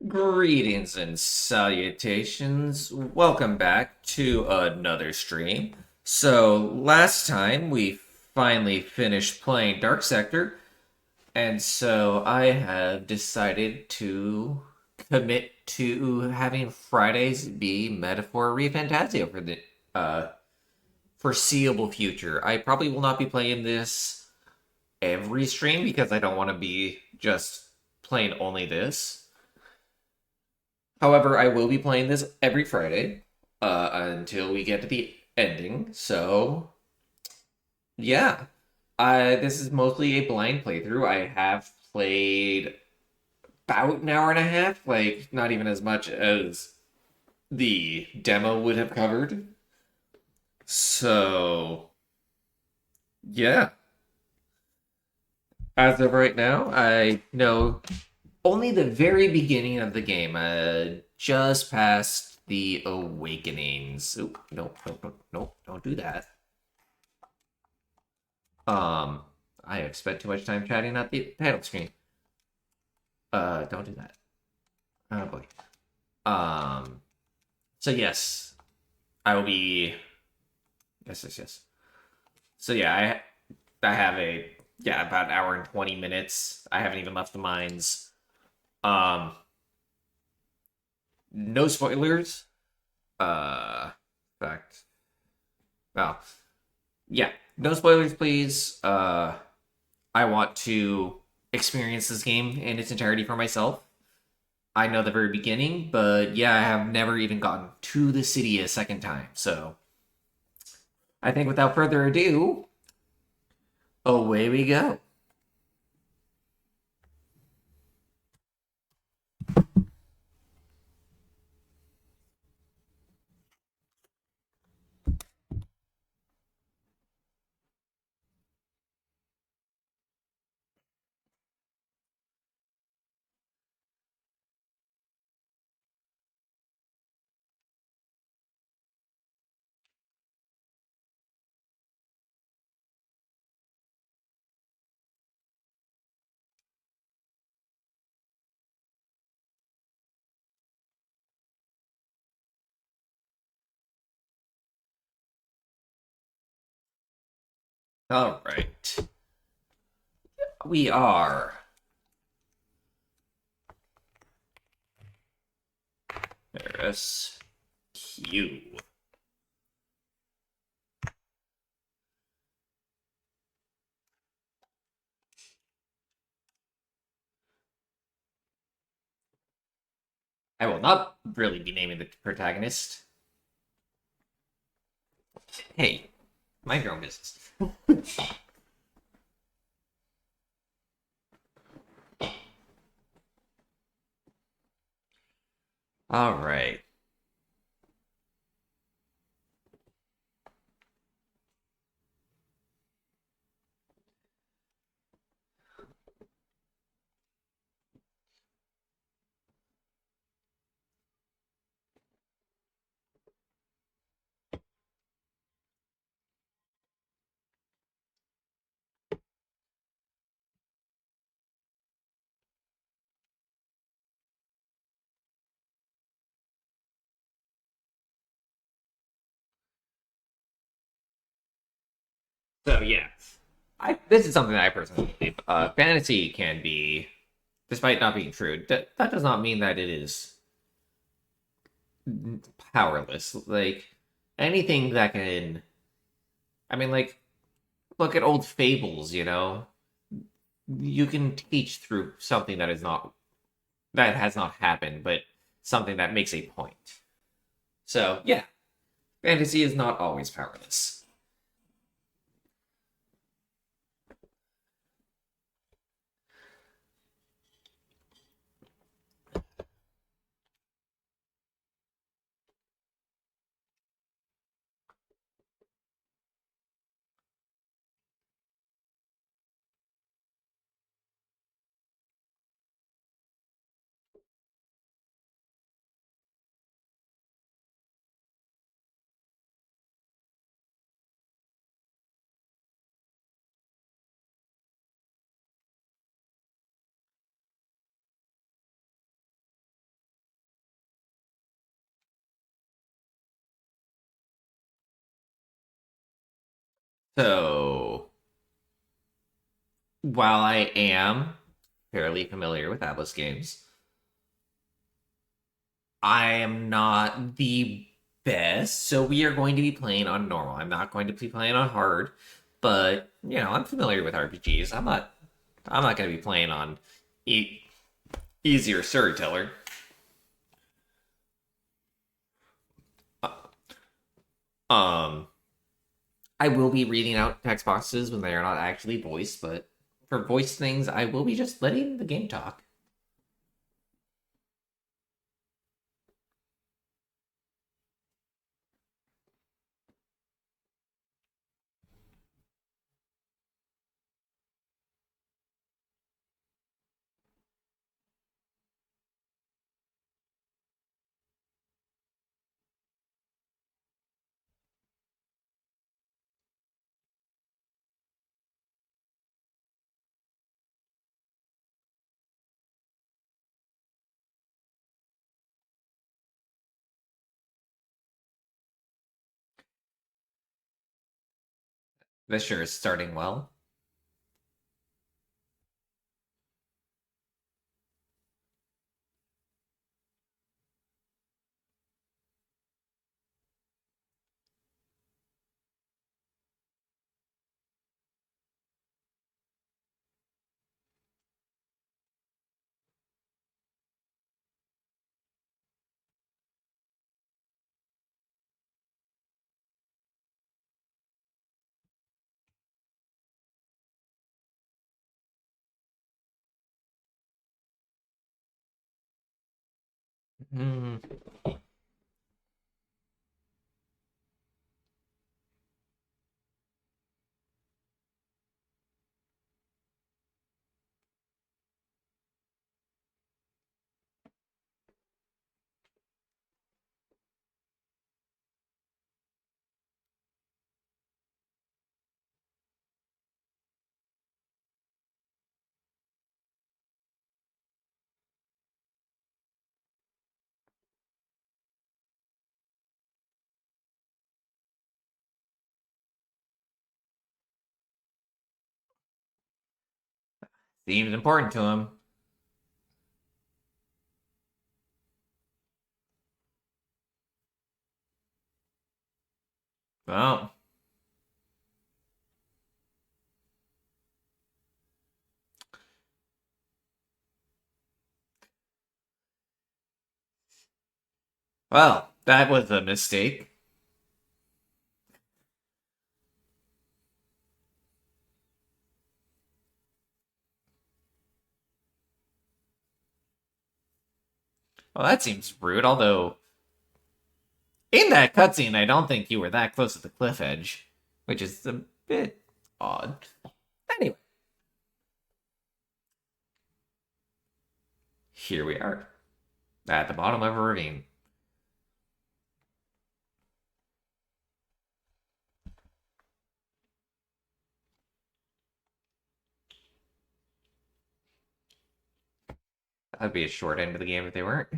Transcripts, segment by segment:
Greetings and salutations. Welcome back to another stream. So, last time we finally finished playing Dark Sector, and so I have decided to commit to having Fridays be Metaphor ReFantasio for the uh, foreseeable future. I probably will not be playing this every stream because I don't want to be just playing only this. However, I will be playing this every Friday until we get to the ending. So, yeah. This is mostly a blind playthrough. I have played about an hour and a half, like not even as much as the demo would have covered. So, yeah. As of right now, I know only the very beginning of the game, just past the awakenings. Oop, nope, nope, nope, nope, don't do that. Um, I have spent too much time chatting at the title screen. Don't do that. Oh boy. Um, so yes, I will be. Yes, yes, yes. So yeah, I have a about an hour and 20 minutes. I haven't even left the mines. Um, no spoilers. Fact. Well, yeah, no spoilers, please. I want to experience this game in its entirety for myself. I know the very beginning, but yeah, I have never even gotten to the city a second time. So I think without further ado, away we go. All right. We are RSQ. I will not really be naming the protagonist. Hey, mind your own business. All right. So yeah, I this is something that I personally believe. Fantasy can be, despite not being true, that does not mean that it is powerless. Like anything that can, I mean, like look at old fables. You can teach through something that has not happened, but something that makes a point. So yeah, fantasy is not always powerless. So, while I am fairly familiar with Atlas games, I am not the best. So, we are going to be playing on normal. I'm not going to be playing on hard, but I'm familiar with RPGs. I'm not going to be playing on e- easier storyteller. Um, I will be reading out text boxes when they are not actually voiced, but for voice things, I will be just letting the game talk. This sure is starting well. Hmm. Seems important to him. Well, well, that was a mistake. Well, that seems rude. Although in that cutscene, I don't think you were that close to the cliff edge, which is a bit odd. Anyway, here we are at the bottom of a ravine. That'd be a short end of the game if they weren't.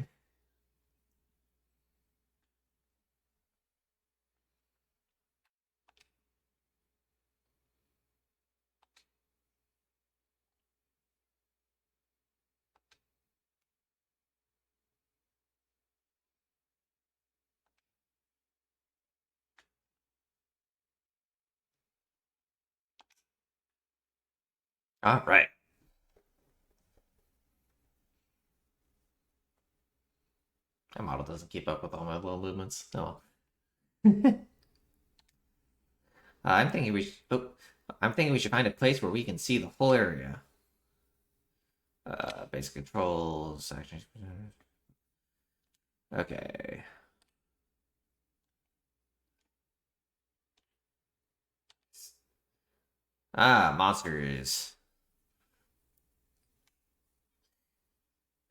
All right. My model doesn't keep up with all my little movements. Oh. I'm thinking we should. Oh, I'm thinking we should find a place where we can see the whole area. Basic controls. Okay. Monsters.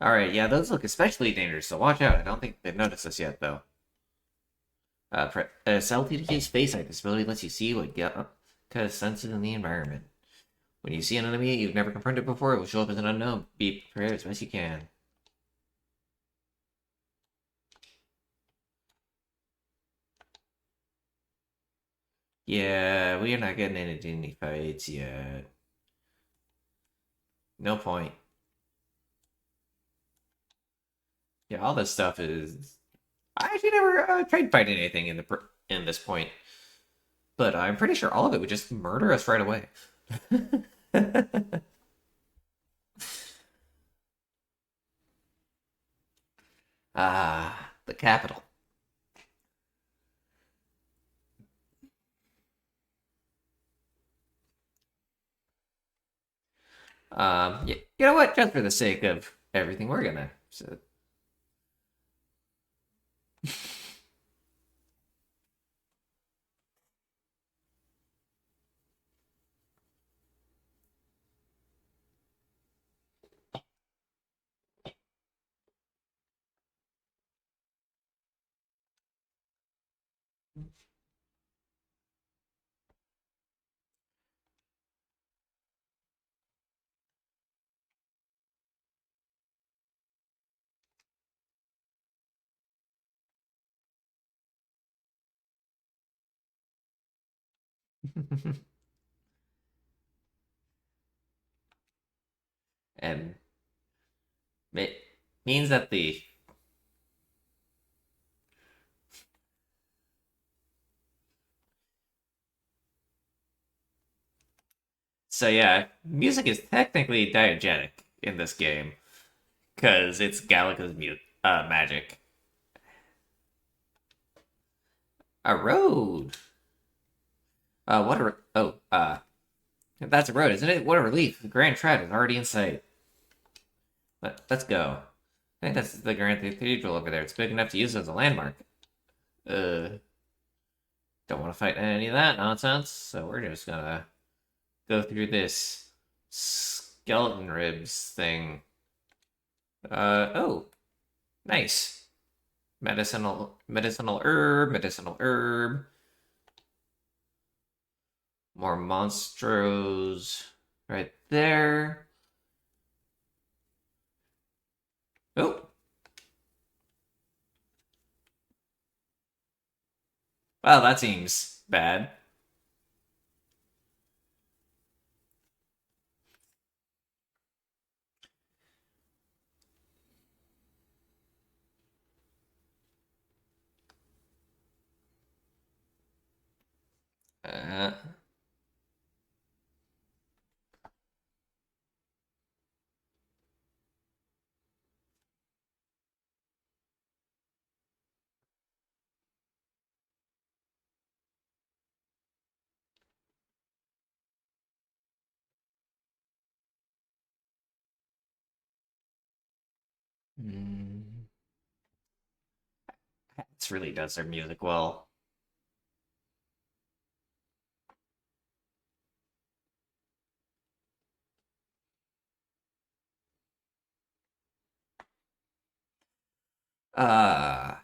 All right. Yeah, those look especially dangerous. So watch out. I don't think they've noticed us yet, though. LTDK's face eye disability lets you see what get kind of senses in the environment. When you see an enemy you've never confronted before, it will show up as an unknown. Be prepared as best you can. Yeah, we are not getting into any fights yet. No point. Yeah, all this stuff is. I actually never tried fighting anything in this point, but I'm pretty sure all of it would just murder us right away. Ah, the capital. You know what? Just for the sake of everything, we're gonna. So... and it means that the so yeah, music is technically diegetic in this game because it's Galacta's magic. A road. What a that's a road, isn't it? What a relief! The Grand Trad is already in sight. Let's go. I think that's the Grand Cathedral over there. It's big enough to use as a landmark. Uh, don't want to fight any of that nonsense, so we're just gonna go through this skeleton ribs thing. Oh, nice. Medicinal herb. More monstros right there. Oh, well, that seems bad. Uh, mm, this really does their music well. Uh,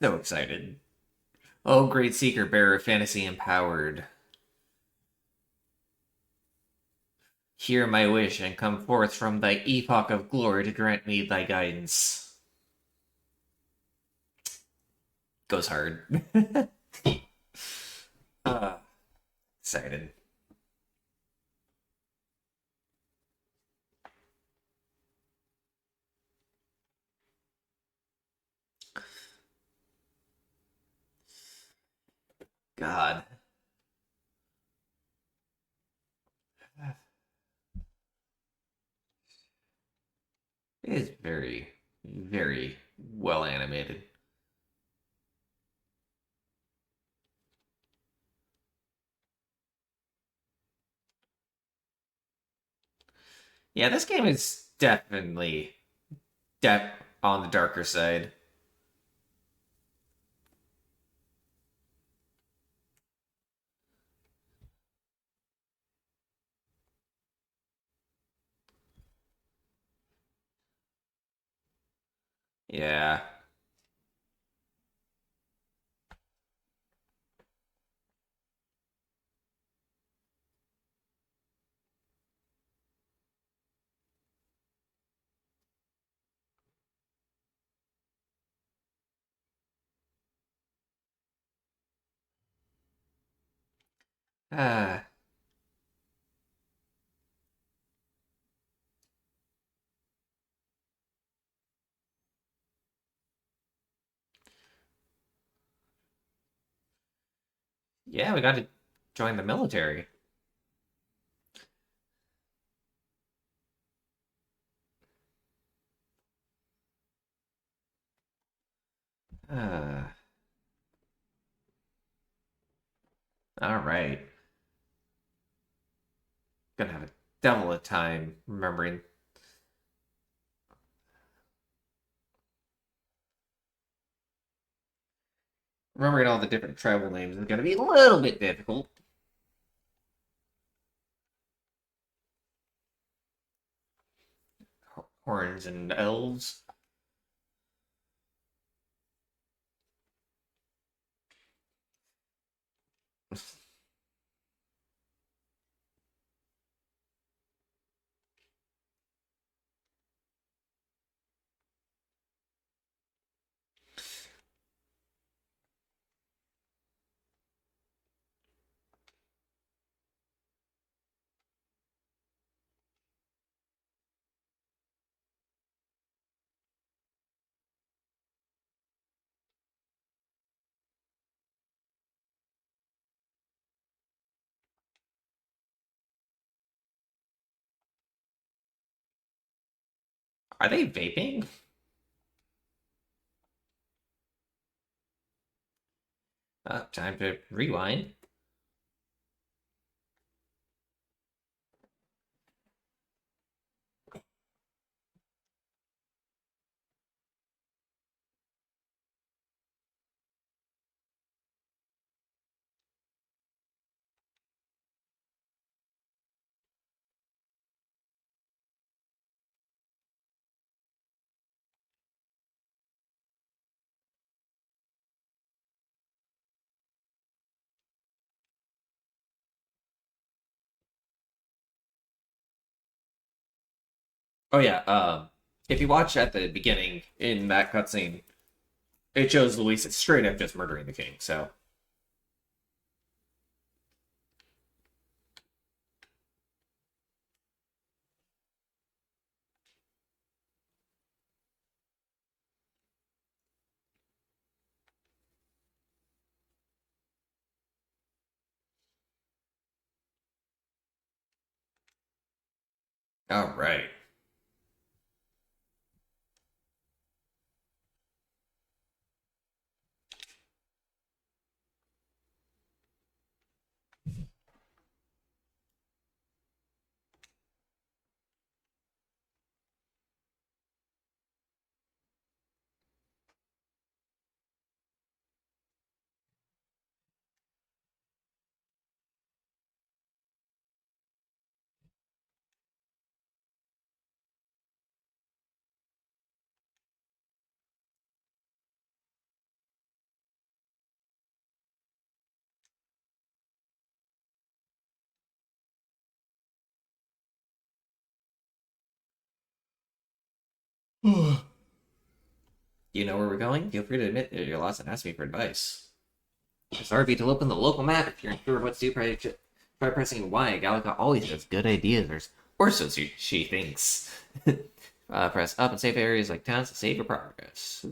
so excited. Oh, great seeker, bearer, fantasy empowered. Hear my wish and come forth from thy epoch of glory to grant me thy guidance. Goes hard. uh, excited. God. It is very, very well animated. Yeah, this game is definitely on the darker side. Yeah. Uh, yeah, we got to join the military. Uh, all right. Gonna have a devil of a time remembering all the different tribal names is gonna be a little bit difficult. Horns and elves. Are they vaping? Time to rewind. Oh yeah. If you watch at the beginning in that cutscene, it shows Luis straight up just murdering the king. So, all right. You know where we're going? Feel free to admit that you're lost and ask me for advice. Press RB to open the local map if you're unsure what to do. Try pressing Y. Gallica always has good ideas, or so she thinks. Press up in safe areas like towns to save your progress.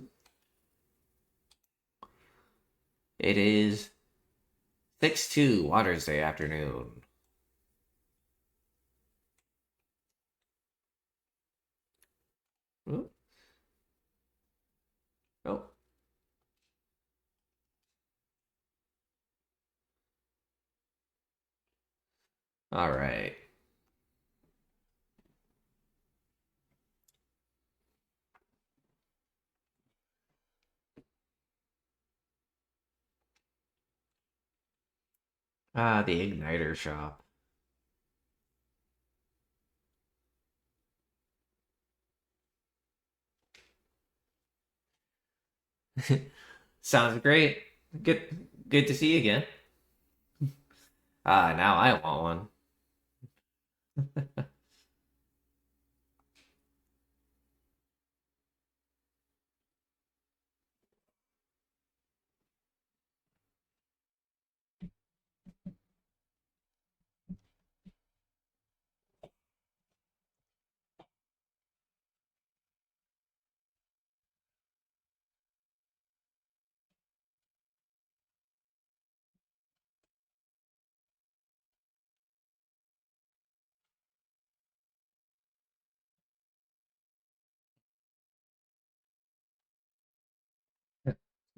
It is 6-2 Waters Day afternoon. Ooh. Oh, all right. Ah, the Igniter shop. Sounds great. Good to see you again. Ah, now I want one.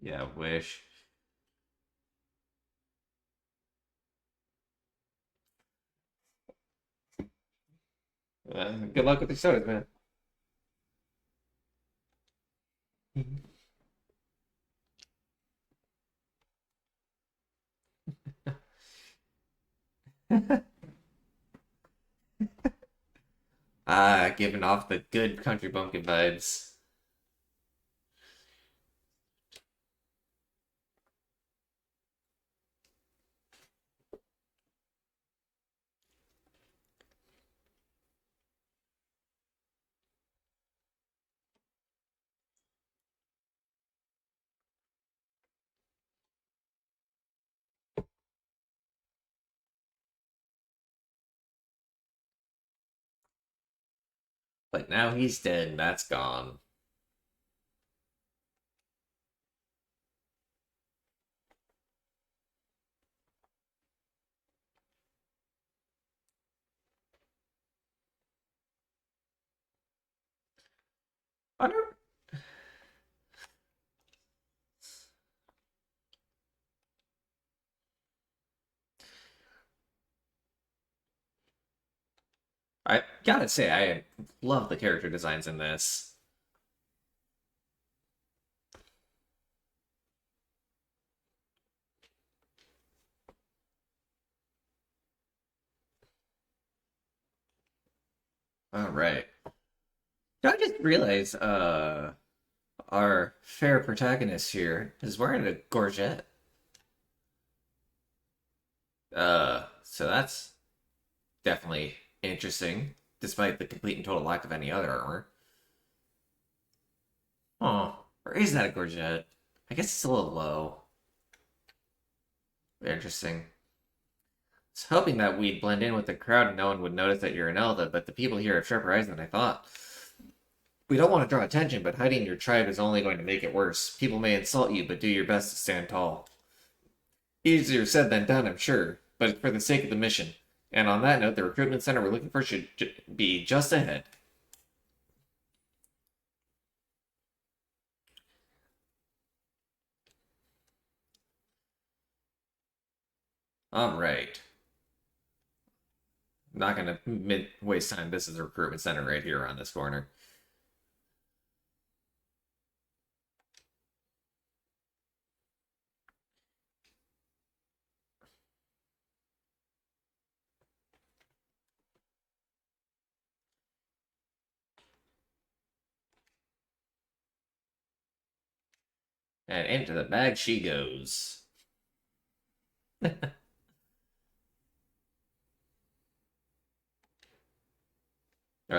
Yeah, wish. Good luck with the sodas, man. Giving off the good country bumpkin vibes. But now he's dead, and that's gone. I don't. I gotta say, I love the character designs in this. All right. I just realized, our fair protagonist here is wearing a gorget. So that's definitely interesting, despite the complete and total lack of any other armor. Oh, or is that a gorget? I guess it's a little low. Interesting. I was hoping that we'd blend in with the crowd and no one would notice that you're an Elda, but the people here have sharper eyes than I thought. We don't want to draw attention, but hiding your tribe is only going to make it worse. People may insult you, but do your best to stand tall. Easier said than done, I'm sure, but it's for the sake of the mission. And on that note, the recruitment center we're looking for should be just ahead. All right. Not gonna waste time. This is the recruitment center right here on this corner. And into the bag she goes. Or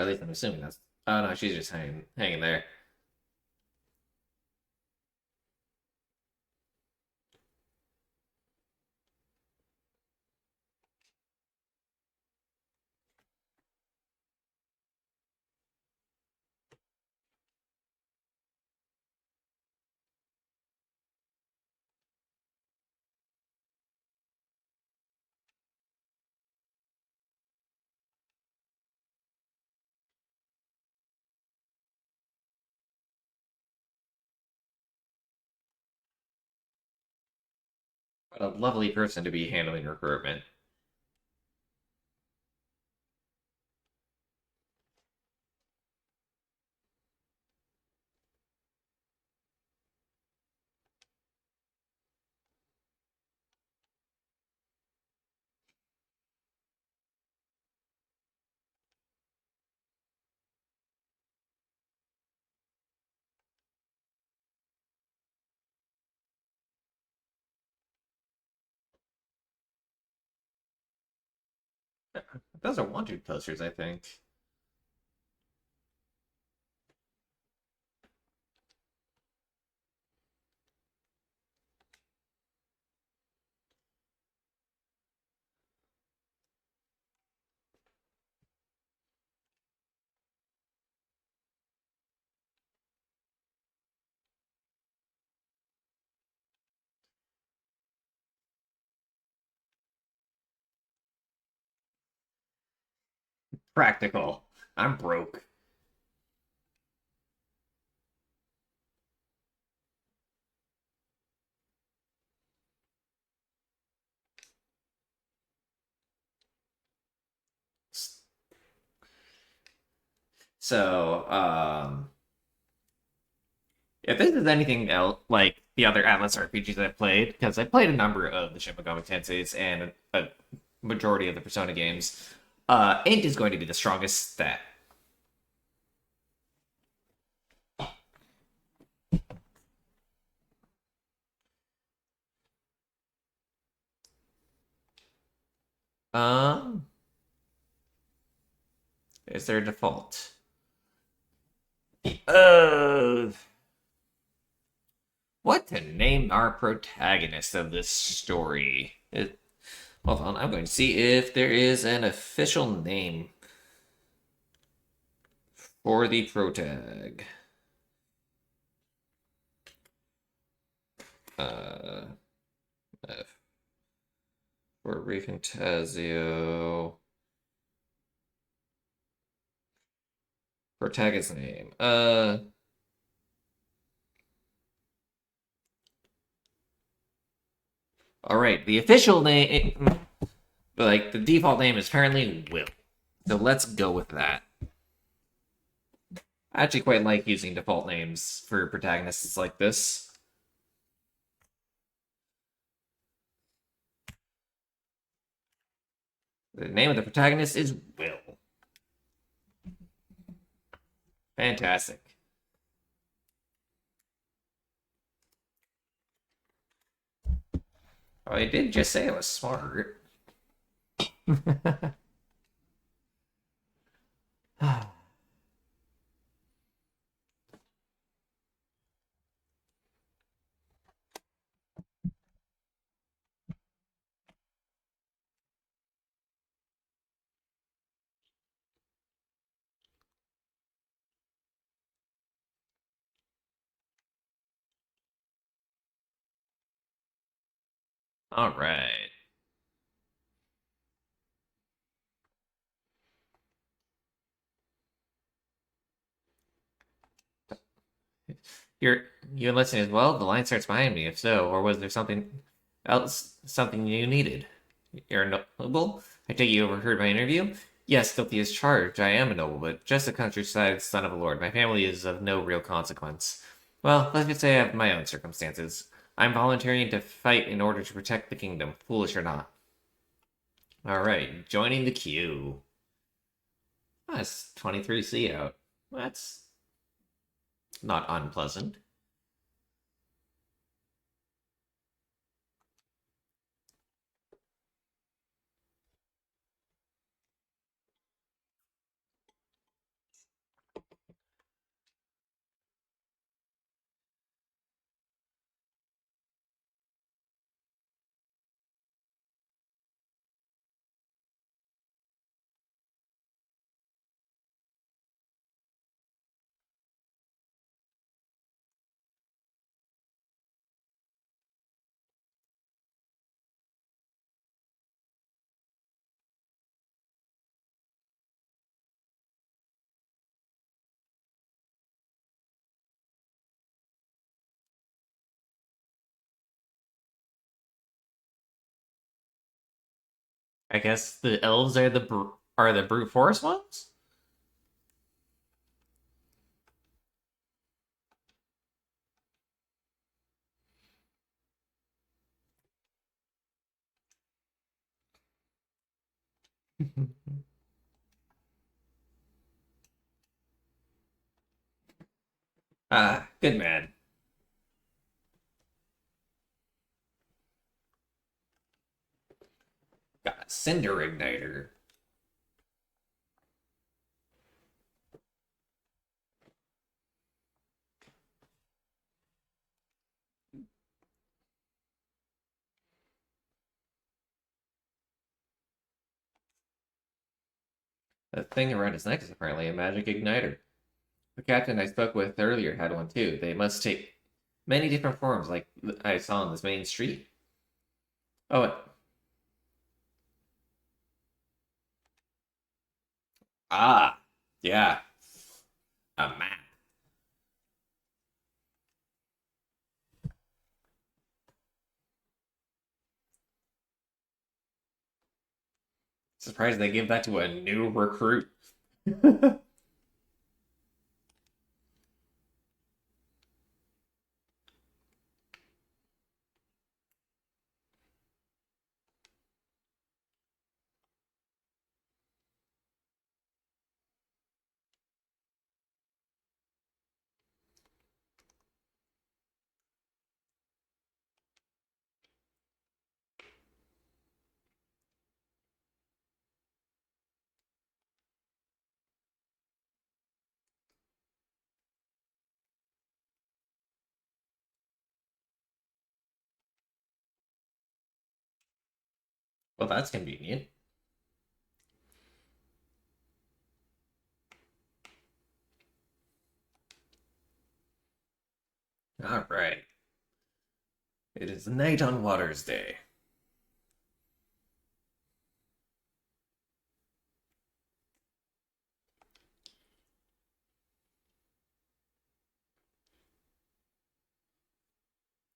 at least I'm assuming that's. Oh no, she's just hanging there. What a lovely person to be handling recruitment. Those are wanted posters, I think. Practical. I'm broke. So, if this is anything else like the other Atlas RPGs I've played, because I played a number of the Shin Megami Tenseis and a majority of the Persona games, Int is going to be the strongest stat. Um, is there a default? Uh, what to name our protagonist of this story? Hold on, I'm going to see if there is an official name for the protag. Uh, for Refantasio. Protagonist name. All right. The official name, like the default name, is apparently Will. So let's go with that. I actually quite like using default names for protagonists like this. The name of the protagonist is Will. Fantastic. Oh, I did just say I was smart. All right. You're you listening as well? The line starts behind me. If so, or was there something else, something you needed? You're a noble? I take you overheard my interview? Yes, guilty as charged. I am a noble, but just a countryside son of a lord. My family is of no real consequence. Well, let's just say I have my own circumstances. I'm volunteering to fight in order to protect the kingdom, foolish or not. Alright, joining the queue. That's 23C out. That's not unpleasant. I guess the elves are the brute force ones? Ah, good man. Got a Cinder Igniter. The thing around his neck is apparently a magic igniter. The captain I spoke with earlier had one too. They must take many different forms, like I saw on this main street. Oh, ah, yeah, a map. Surprised they gave that to a new recruit. Well, that's convenient. All right. It is Night on Waters Day.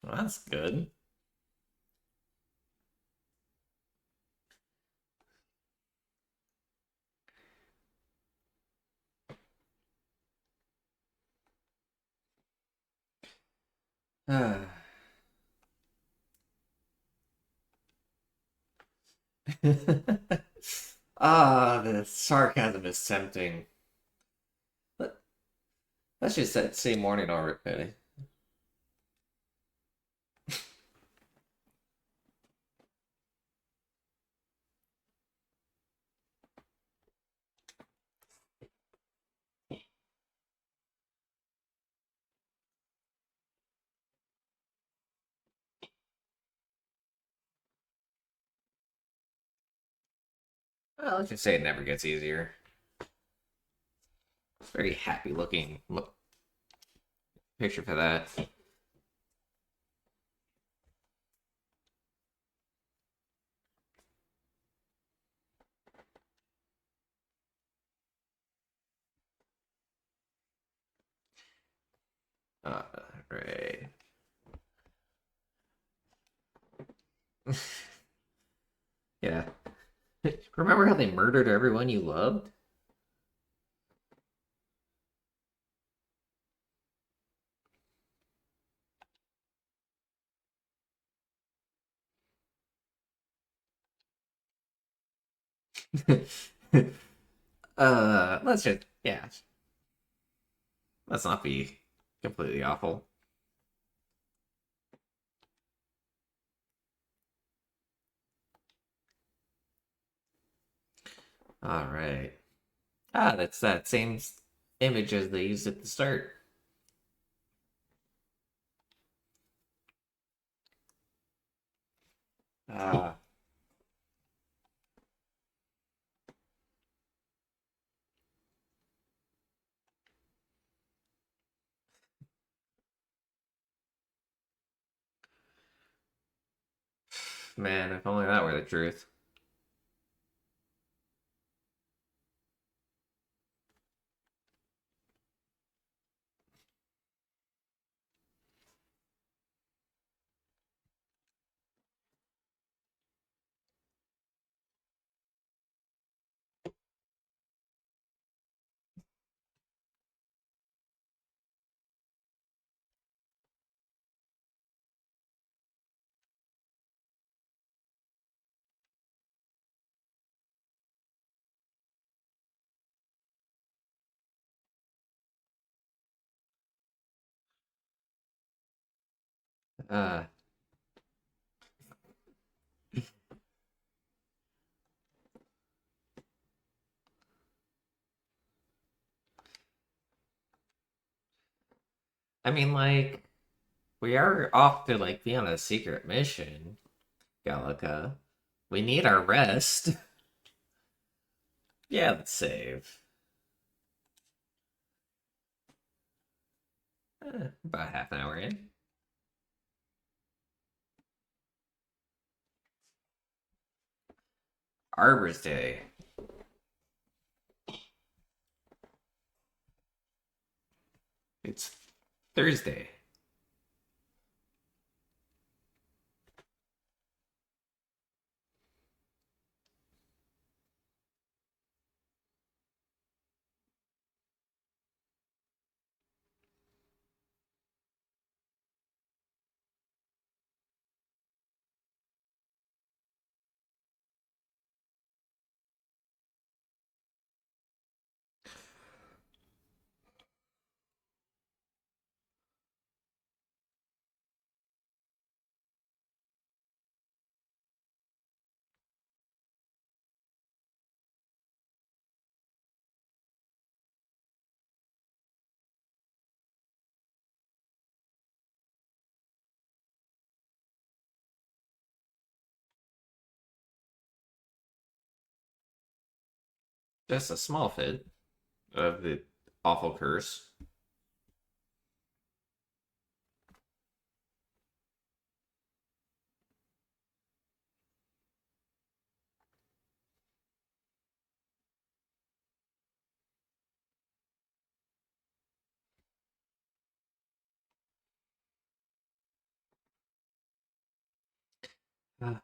Well, that's good. The sarcasm is tempting. Let, let's just say morning already. Well, let's just say it never gets easier. Very happy looking picture for that. Uh, right. Yeah. Remember how they murdered everyone you loved? Let's just, yeah, let's not be completely awful. All right. That's that same image as they used at the start. Ah, man, if only that were the truth. Uh, I mean, like, we are off to like be on a secret mission, Gallica. We need our rest. Yeah, let's save. About half an hour in. Arbor's Day. It's Thursday. Just a small fit of the awful curse. Ah.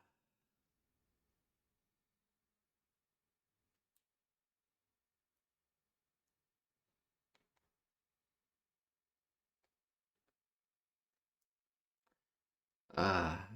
Ah.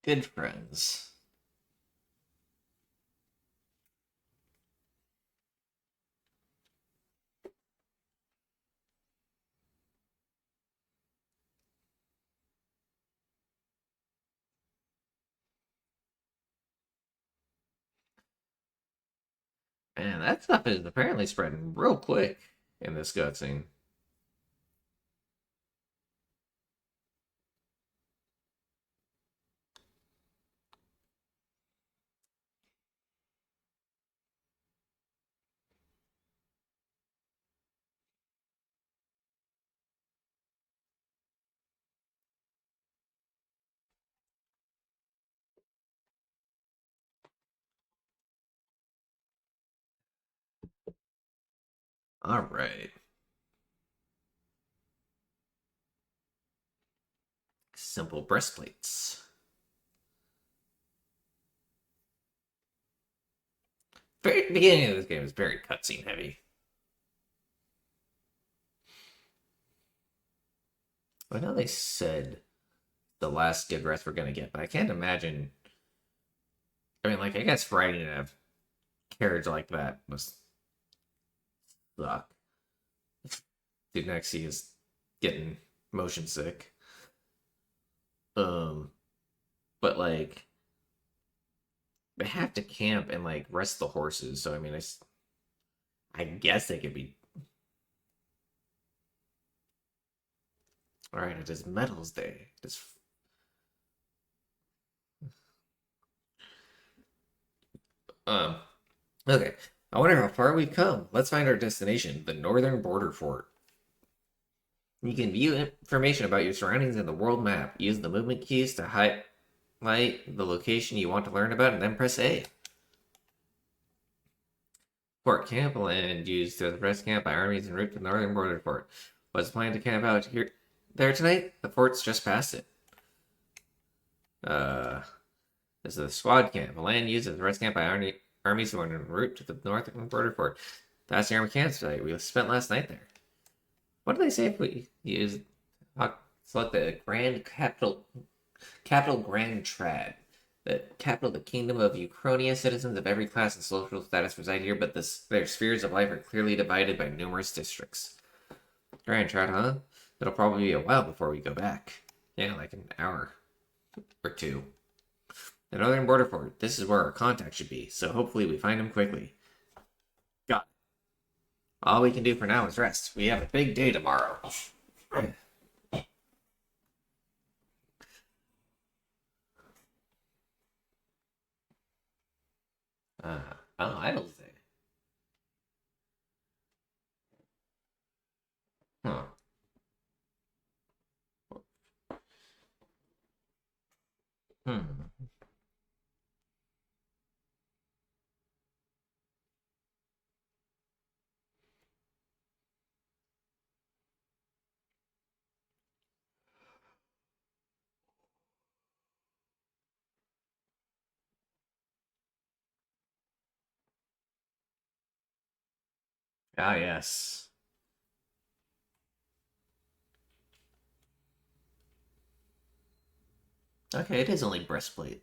Good friends. Man, that stuff is apparently spreading real quick in this cutscene. All right. Simple breastplates. Very beginning of this game is very cutscene heavy. I know they said the last good rest we're gonna get, but I can't imagine. I mean, like, I guess riding a carriage like that must suck. Dude next to you is getting motion sick. Um, but like they have to camp and like rest the horses, so I mean, I guess they could be. All right, it is Metals Day. Just um. Okay, I wonder how far we've come. Let's find our destination, the Northern Border Fort. You can view information about your surroundings in the world map. Use the movement keys to highlight the location you want to learn about, and then press A. Fort Camp Land used as a rest camp by armies en route to the Northern Border Fort. Was planning to camp out here there tonight? The fort's just past it. Uh, this is a squad camp, a land used as a rest camp by armies who are en route to the Northern Border Fort. That's the army campsite. We spent last night there. What do they say if we use select the Grand Capital Grand Trad? The capital of the Kingdom of Uchronia. Citizens of every class and social status reside here, but their spheres of life are clearly divided by numerous districts. Grand Trad, huh? It'll probably be a while before we go back. Yeah, like an hour or two. The Northern Border Fort. This is where our contact should be, so hopefully we find him quickly. Got it. All we can do for now is rest. We have a big day tomorrow. Oh, Idle's Day. Huh. Hmm. Ah, yes. Okay, it is only breastplate.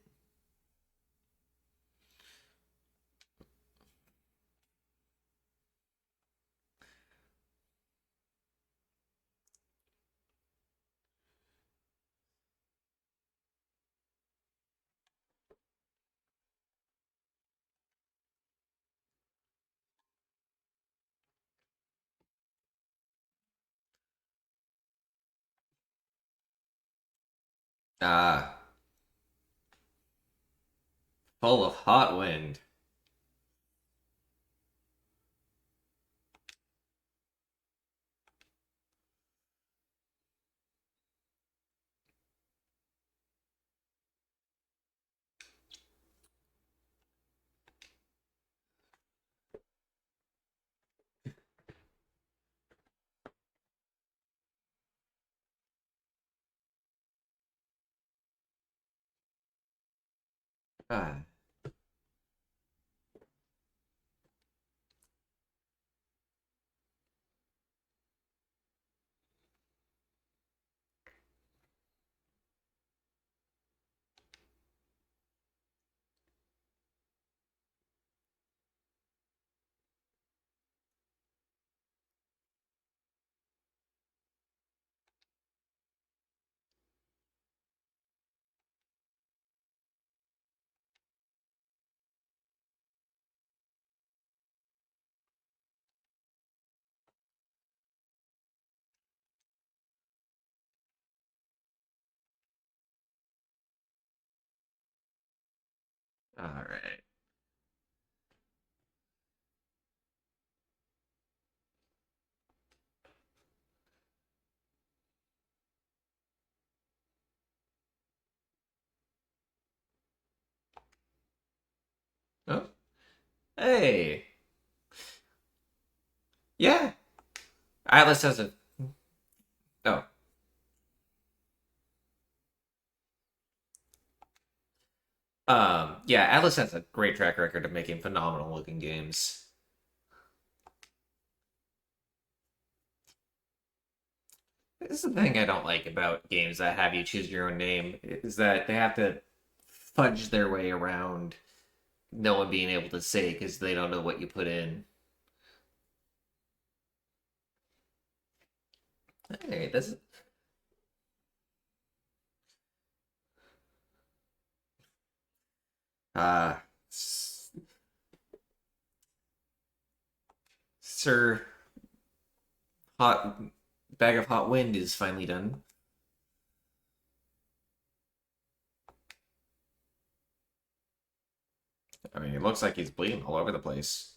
Ah, full of hot wind. Ah, all right. Oh, hey, yeah. Atlas has a. Oh, yeah. Atlas has a great track record of making phenomenal looking games. This is the thing I don't like about games that have you choose your own name is that they have to fudge their way around no one being able to say because they don't know what you put in. Hey, this is uh Sir Hot Bag of Hot Wind is finally done. I mean, it looks like he's bleeding all over the place.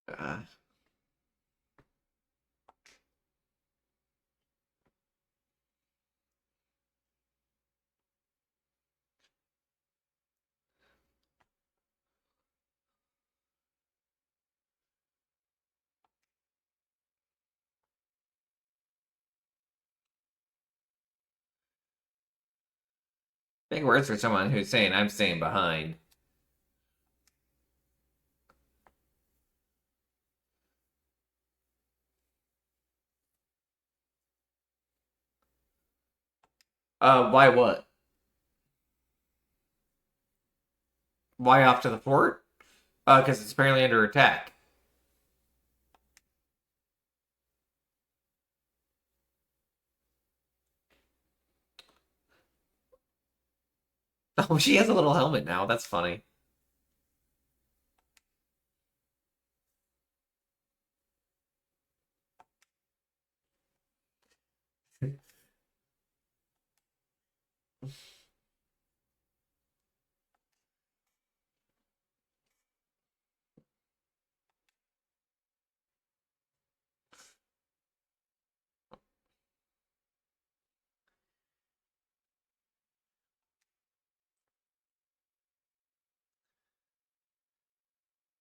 Uh, Big words for someone who's saying I'm staying behind. Why what? Why off to the fort? Because it's apparently under attack. Oh, she has a little helmet now. That's funny.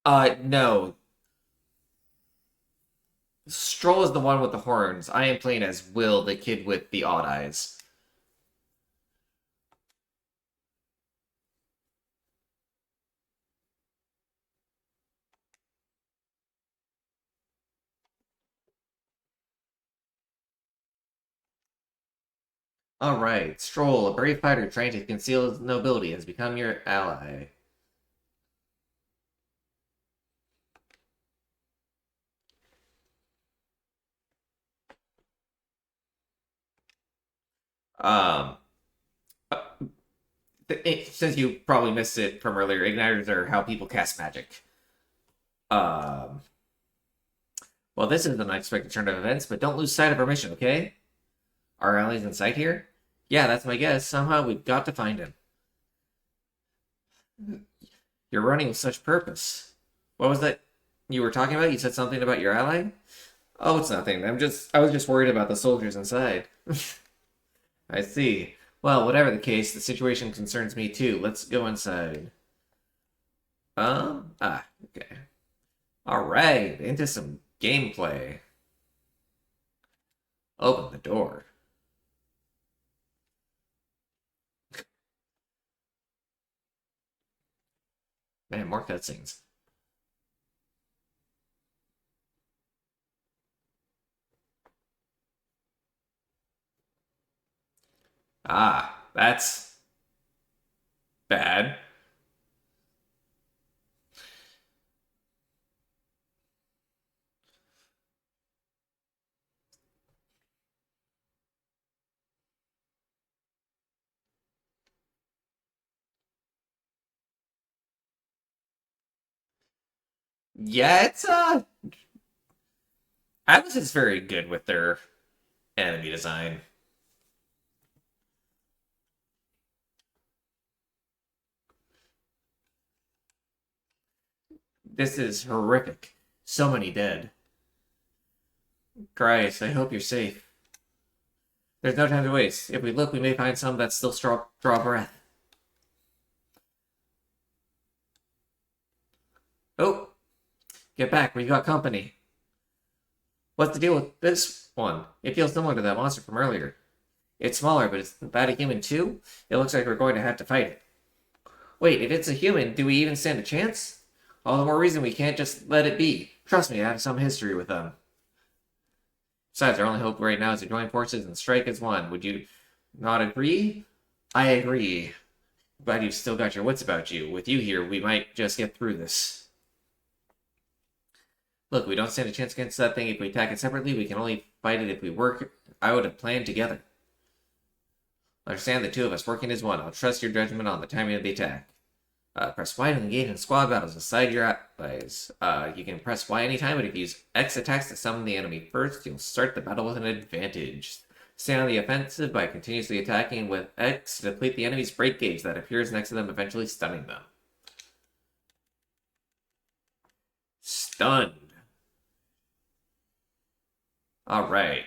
No. Stroll is the one with the horns. I am playing as Will, the kid with the odd eyes. Alright, Stroll, a brave fighter trying to conceal his nobility, has become your ally. Um, uh, since you probably missed it from earlier, igniters are how people cast magic. Um, well, this is an unexpected turn of events, but don't lose sight of our mission, okay? Our allies in sight here? Yeah, that's my guess. Somehow we've got to find him. You're running with such purpose. What was that you were talking about? You said something about your ally? Oh, it's nothing. I was just worried about the soldiers inside. I see. Well, whatever the case, the situation concerns me too. Let's go inside. Okay. All right, into some gameplay. Open the door. Man, more cutscenes. That's bad. Yeah, Atlas is very good with their enemy design. This is horrific. So many dead. Christ, I hope you're safe. There's no time to waste. If we look, we may find some that still draw breath. Oh, get back, we got company. What's the deal with this one? It feels similar to that monster from earlier. It's smaller, but is that a human too? It looks like we're going to have to fight it. Wait, if it's a human, do we even stand a chance? All the more reason we can't just let it be. Trust me, I have some history with them. Besides, our only hope right now is to join forces and strike as one. Would you not agree? I agree. Glad you've still got your wits about you. With you here, we might just get through this. Look, we don't stand a chance against that thing if we attack it separately. We can only fight it if we work out a plan together. Understand the two of us working as one. I'll trust your judgment on the timing of the attack. Press Y to engage in squad battles beside your allies. You can press Y anytime, but if you use X attacks to summon the enemy first, you'll start the battle with an advantage. Stay on the offensive by continuously attacking with X to deplete the enemy's break gauge that appears next to them, eventually stunning them. Stunned. Alright.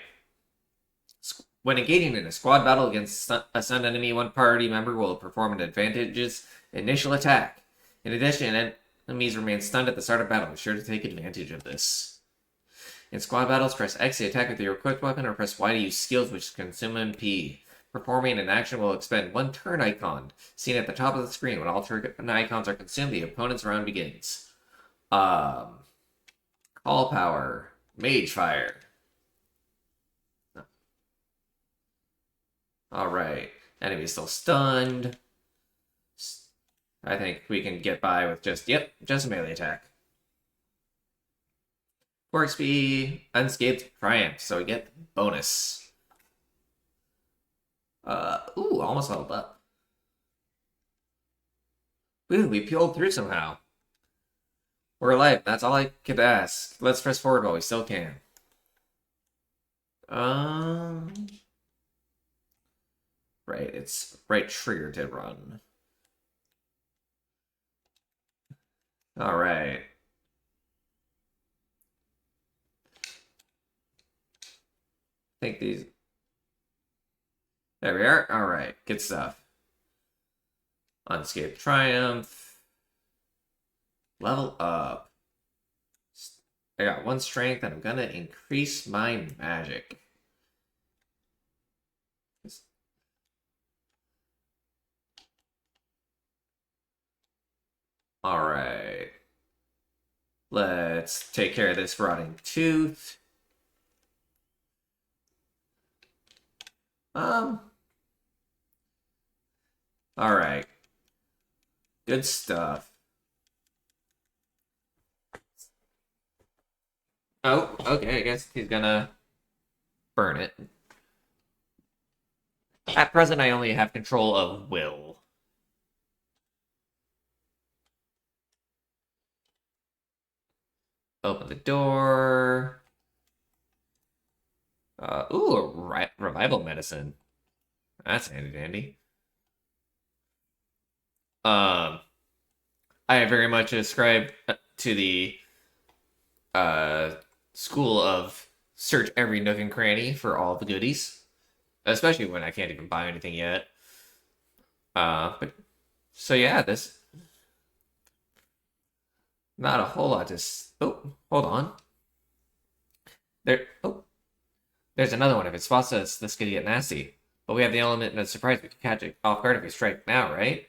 When engaging in a squad battle against a stunned enemy, one party member will perform an advantageous initial attack. In addition, enemies remain stunned at the start of battle. Be sure to take advantage of this. In squad battles, press X to attack with your equipped weapon, or press Y to use skills which consume MP. Performing an action will expend one turn icon, seen at the top of the screen. When all turn icons are consumed, the opponent's round begins. Call power. Mage fire. Alright. Enemy still stunned. I think we can get by with just a melee attack. For XP, Unscathed Triumph, so we get bonus. Ooh, almost leveled up. Ooh, we peeled through somehow. We're alive, that's all I could ask. Let's press forward while we still can. Right, it's right trigger to run. Alright. I think these... There we are. Alright, good stuff. Unscathed Triumph. Level up. I got one strength and I'm gonna increase my magic. Alright. Let's take care of this rotting tooth. Alright. Good stuff. Oh, okay, I guess he's gonna burn it. At present, I only have control of will. Open the door. Ooh, a revival medicine. That's handy dandy. Um, I very much ascribe to the uh school of search every nook and cranny for all the goodies, especially when I can't even buy anything yet. But so yeah, this not a whole lot to. Oh, hold on. There. Oh, there's another one. If it spots us, this could get nasty. But we have the element of surprise. We can catch it off guard if we strike now, right?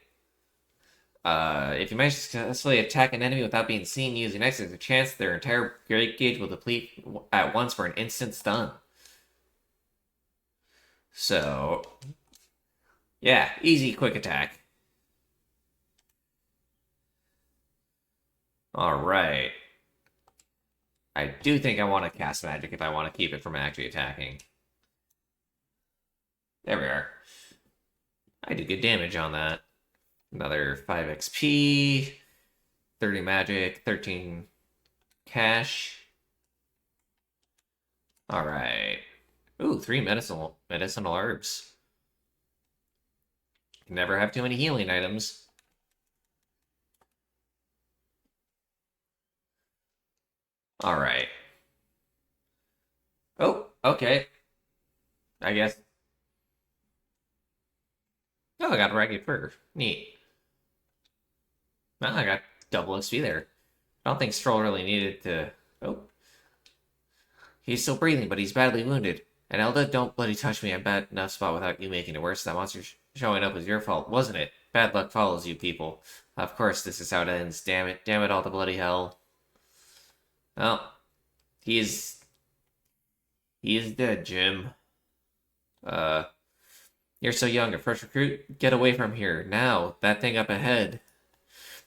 If you manage to successfully attack an enemy without being seen using X, there's a chance their entire break gauge will deplete at once for an instant stun. So, yeah, easy, quick attack. Alright. I do think I want to cast magic if I want to keep it from actually attacking. There we are. I did good damage on that. Another 5 XP, 30 magic, 13 cash. Alright. Ooh, 3 medicinal herbs. Can never have too many healing items. Alright. Oh, okay. I guess. Oh, I got ragged fur. Neat. Well, I got double XP there. I don't think Stroll really needed to. Oh. He's still breathing, but he's badly wounded. And Elda, don't bloody touch me. I'm bad enough spot without you making it worse. That monster showing up was your fault, wasn't it? Bad luck follows you people. Of course, this is how it ends. Damn it. Damn it all to bloody hell. Well, he is. He is dead, Jim. Uh. You're so young, a fresh recruit? Get away from here. Now. That thing up ahead.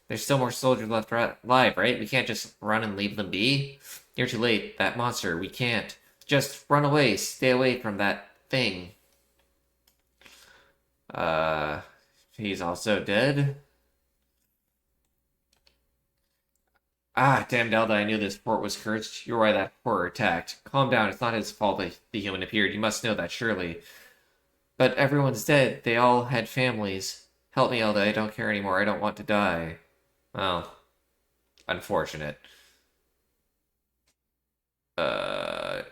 There's still more soldiers left alive, right? We can't just run and leave them be. You're too late. That monster, we can't. Just run away. Stay away from that thing. Uh, he's also dead. Ah, damn Delta, I knew this port was cursed. You're why that horror attacked. Calm down, it's not his fault that the human appeared. You must know that, surely. But everyone's dead. They all had families. Help me, Elda. I don't care anymore. I don't want to die. Well, unfortunate. Uh,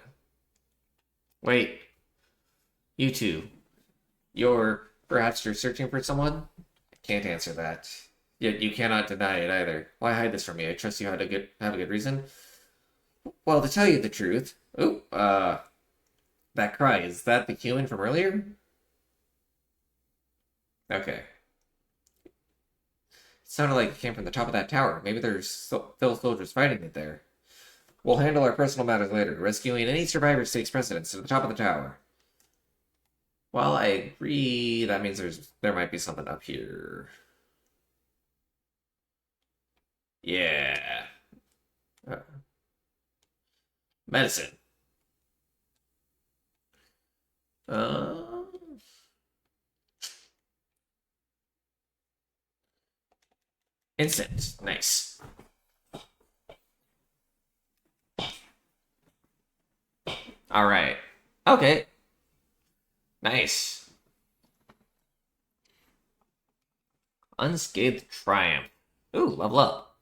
wait. You two. Perhaps you're searching for someone? I can't answer that. Yet you cannot deny it either. Why hide this from me? I trust you have a good reason. Well, to tell you the truth. Oh, that cry, is that the human from earlier? Okay. It sounded like it came from the top of that tower. Maybe there's still soldiers fighting it there. We'll handle our personal matters later. Rescuing any survivors takes precedence to the top of the tower. Well, I agree. That means there might be something up here. Yeah. Uh, medicine. Uh, instant. Nice. All right. Okay. Nice. Unscathed triumph. Ooh, level up.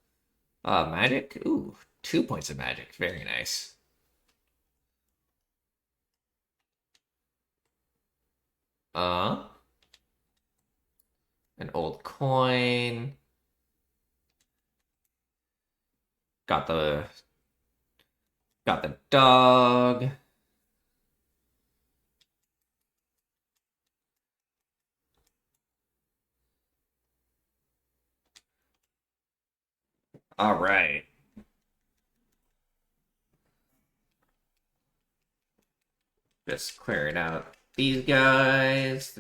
Magic. Ooh, 2 points of magic. Very nice. Uh, an old coin. Got the dog. All right. Just clearing out these guys.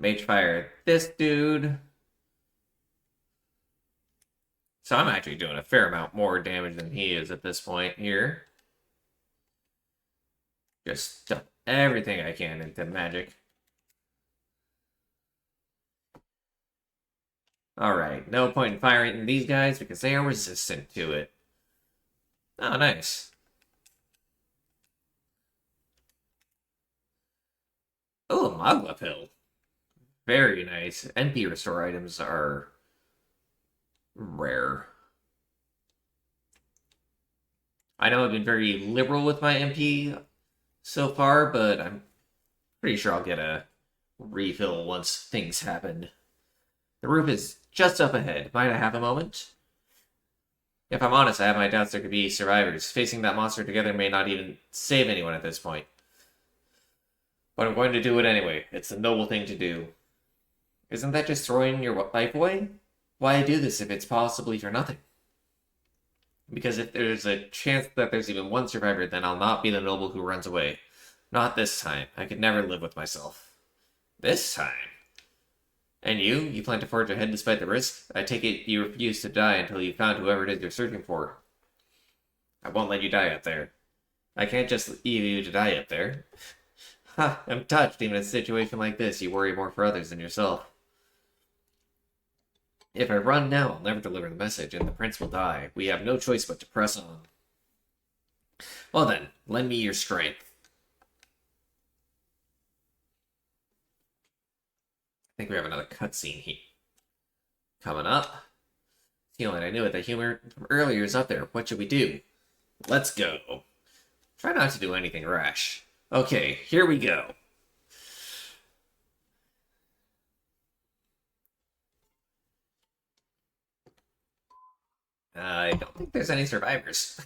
Mage fire this dude. So I'm actually doing a fair amount more damage than he is at this point here. Just stuff everything I can into magic. Alright, no point in firing these guys because they are resistant to it. Oh, nice. Oh, a Magma Pill. Very nice. NP restore items are rare. I know I've been very liberal with my MP so far, but I'm pretty sure I'll get a refill once things happen. The roof is just up ahead. Might I have a moment? If I'm honest, I have my doubts there could be survivors. Facing that monster together may not even save anyone at this point. But I'm going to do it anyway. It's a noble thing to do. Isn't that just throwing your life away? Why do this if it's possibly for nothing? Because if there's a chance that there's even one survivor, then I'll not be the noble who runs away. Not this time. I could never live with myself. This time? And you? You plan to forge ahead despite the risk? I take it you refuse to die until you found whoever it is you're searching for. I won't let you die up there. I can't just leave you to die up there. Ha, I'm touched. Even in a situation like this, you worry more for others than yourself. If I run now, I'll never deliver the message, and the prince will die. We have no choice but to press on. Well then, lend me your strength. I think we have another cutscene here coming up. Feeling I knew it. The humor from earlier is up there. What should we do? Let's go. Try not to do anything rash. Okay, here we go. I don't think there's any survivors.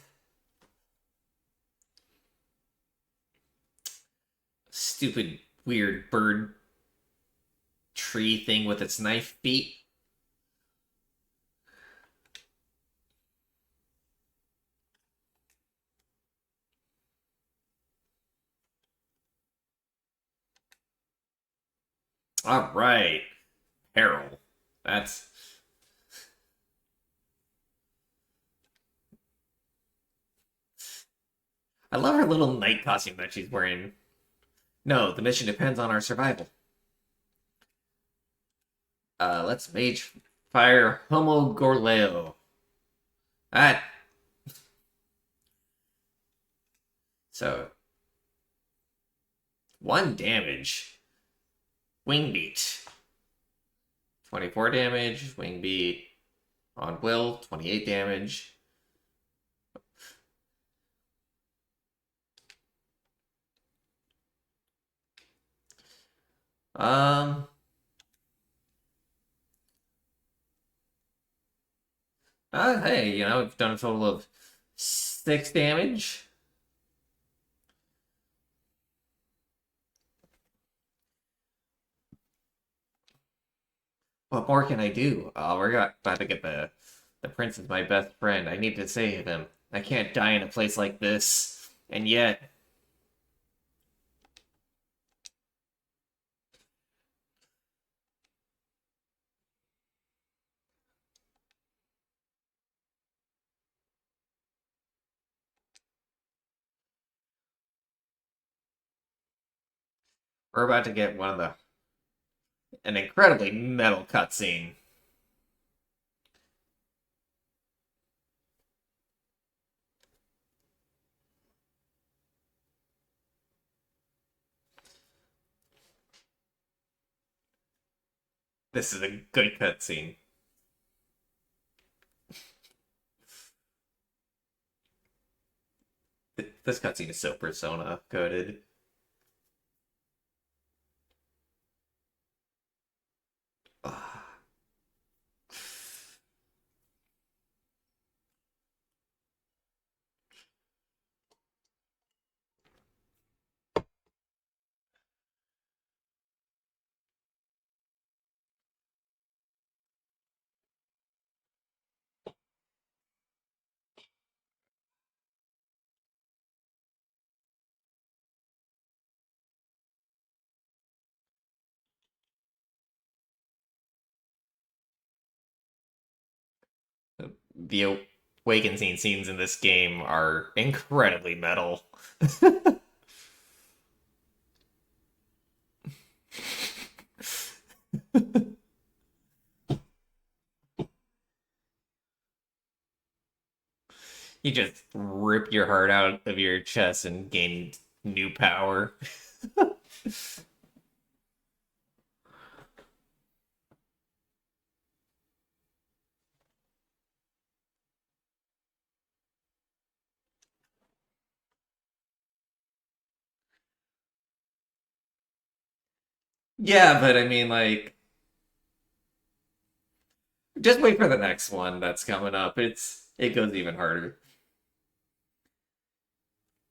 Stupid, weird bird tree thing with its knife feet. All right, Peril. That's. I love her little night costume that she's wearing. No, the mission depends on our survival. Let's mage fire Homo Gorleo. That. So, 1 damage. Wing beat. 24 damage. Wing beat on will. 28 damage. Um. Hey, we've done a total of 6 damage. What more can I do? We're about to get the prince is my best friend. I need to save him. I can't die in a place like this. And yet, we're about to get an incredibly metal cutscene. This is a good cutscene. This cutscene is so Persona coded. Ah. The awakening scenes in this game are incredibly metal. You just rip your heart out of your chest and gain new power. Yeah, but I mean, like, just wait for the next one that's coming up. It goes even harder.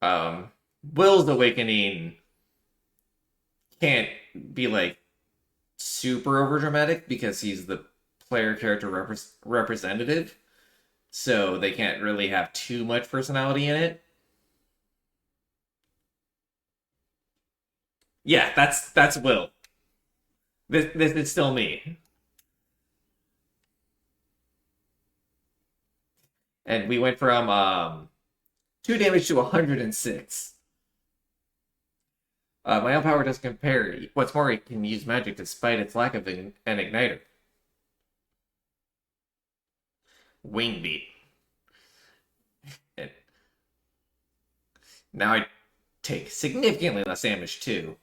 Um, Will's awakening can't be like super over dramatic because he's the player character representative, so they can't really have too much personality in it. Yeah, that's Will. This is still me, and we went from 2 damage to 106. My own power doesn't compare. What's more, it can use magic despite its lack of an igniter. Wing beat. And now I take significantly less damage too.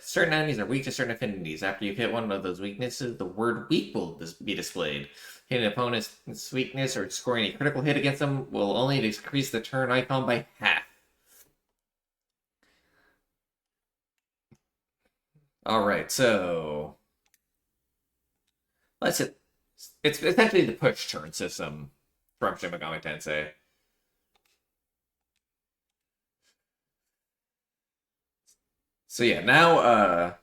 Certain enemies are weak to certain affinities. After you've hit one of those weaknesses, the word weak will be displayed. Hitting an opponent's weakness or scoring a critical hit against them will only decrease the turn icon by half. Alright, so let's hit. It's essentially the push turn system from Shin Megami Tensei. So yeah, now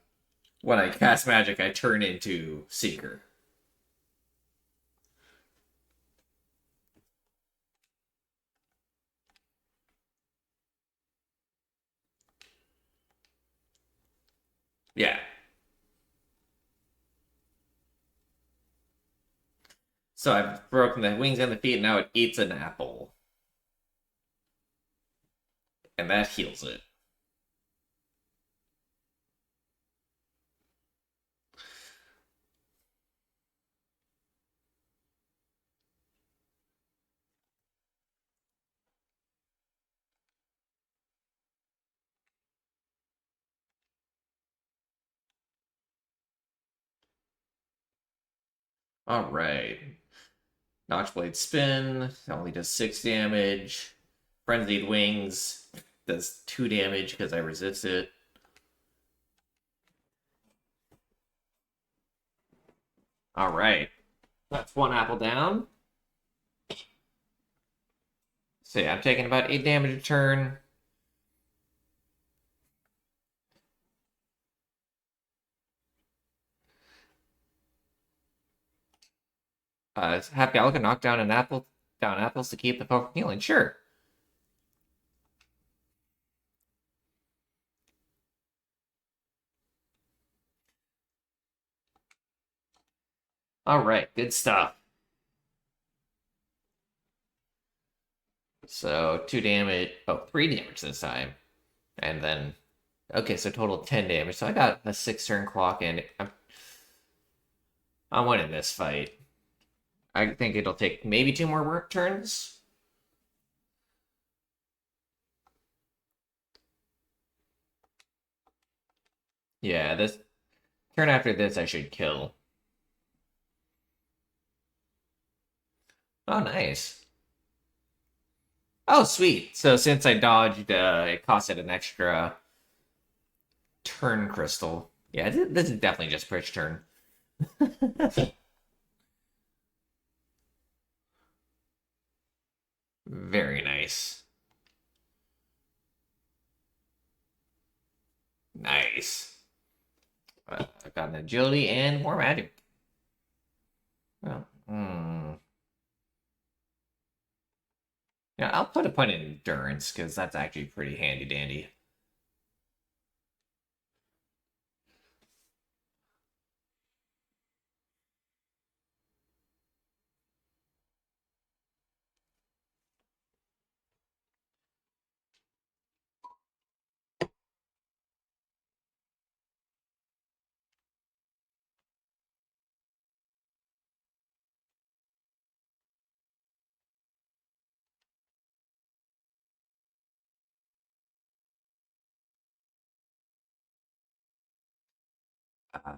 when I cast magic, I turn into Seeker. Yeah. So I've broken the wings and the feet, and now it eats an apple. And that heals it. Alright. Notchblade spin only does 6 damage. Frenzied wings does 2 damage because I resist it. Alright. That's one apple down. So yeah, I'm taking about 8 damage a turn. Happy I can knock down apples to keep the poke healing. Sure. Alright, good stuff. So 2 damage. Oh, 3 damage this time. And then okay, so total 10 damage. So I got a 6 turn clock and I'm winning this fight. I think it'll take maybe 2 more work turns. Yeah, this turn after this I should kill. Oh, nice. Oh, sweet. So since I dodged, it costed an extra turn crystal. Yeah, this is definitely just push turn. Very nice. Nice. I've got an agility and more magic. Well, yeah, I'll put a point in endurance because that's actually pretty handy dandy. Uh,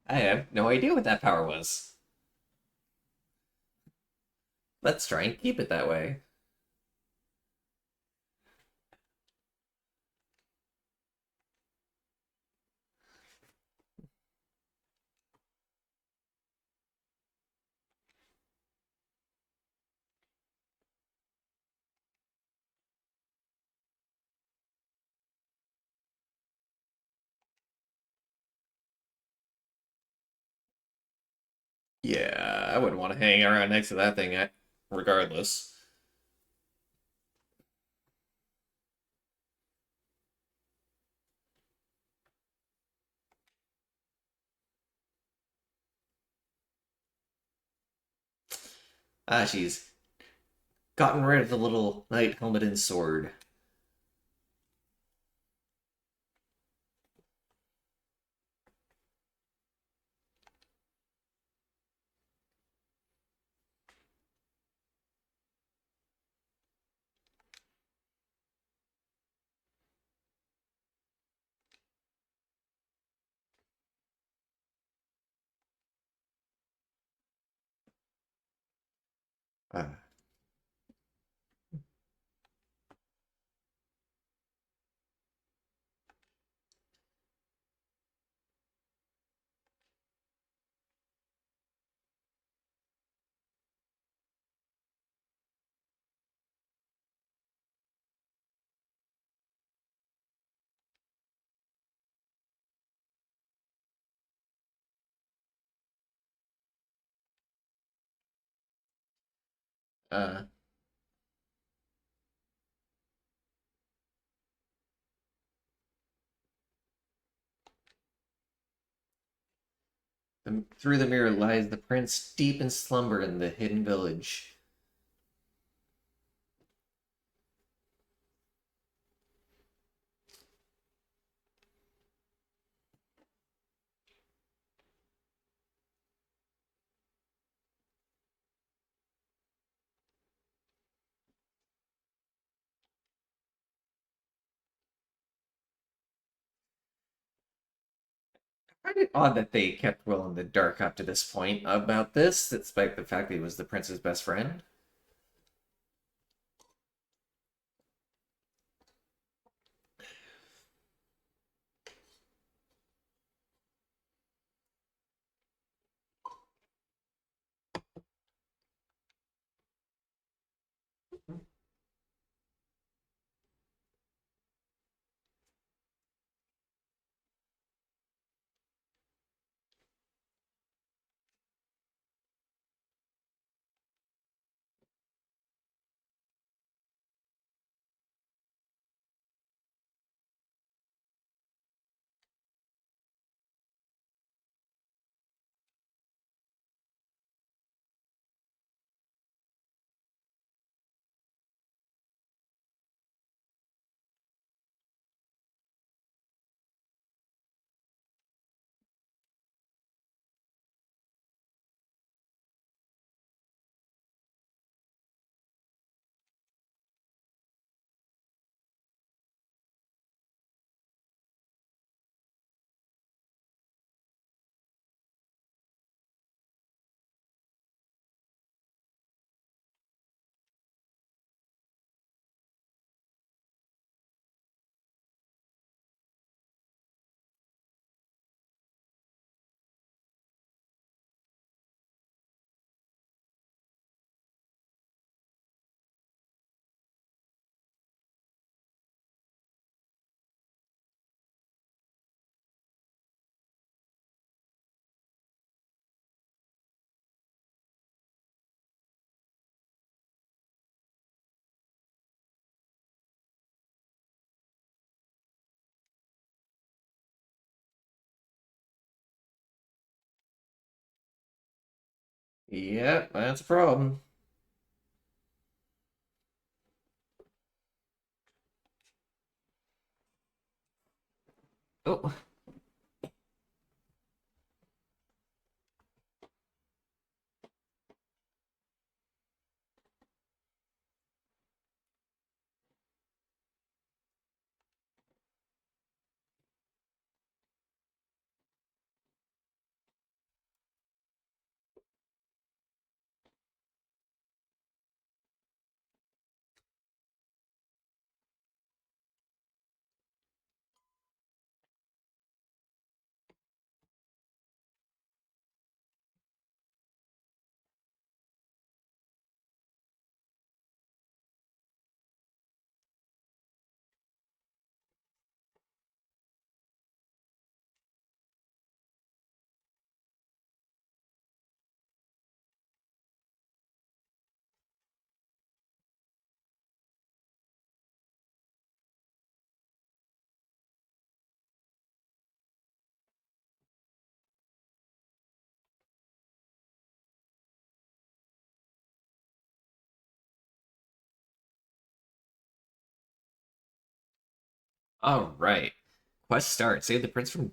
I have no idea what that power was. Let's try and keep it that way. Yeah, I wouldn't want to hang around next to that thing, regardless. Ah, she's gotten rid of the little knight helmet and sword. Uh, uh, through the mirror lies the prince deep in slumber in the hidden village. I find it odd that they kept Will in the dark up to this point about this, despite the fact that he was the prince's best friend. Yep, that's a problem. Oh, all right. Quest start. Save the prince from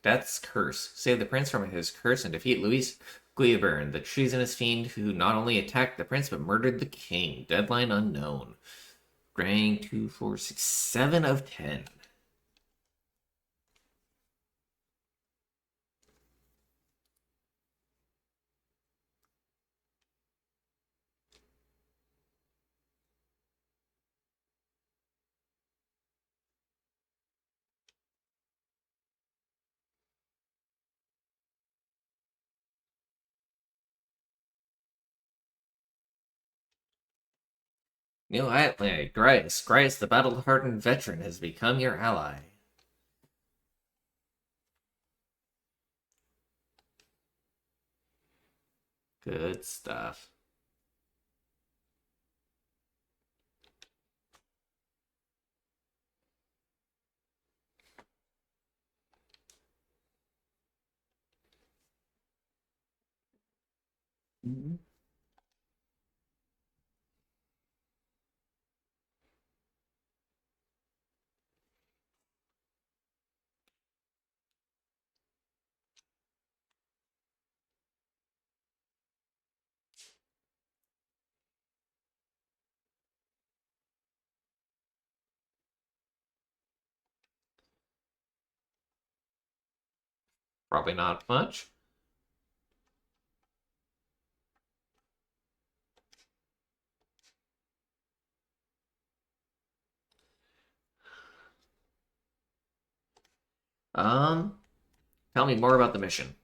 death's curse. Save the prince from his curse and defeat Louis Guilbert, the treasonous fiend who not only attacked the prince but murdered the king. Deadline unknown. Rank 2, 4, 6, 7 of 10. New Atlantic. Grice. Grice, the battle-hardened veteran, has become your ally. Good stuff. Probably not much. Um, Tell me more about the mission.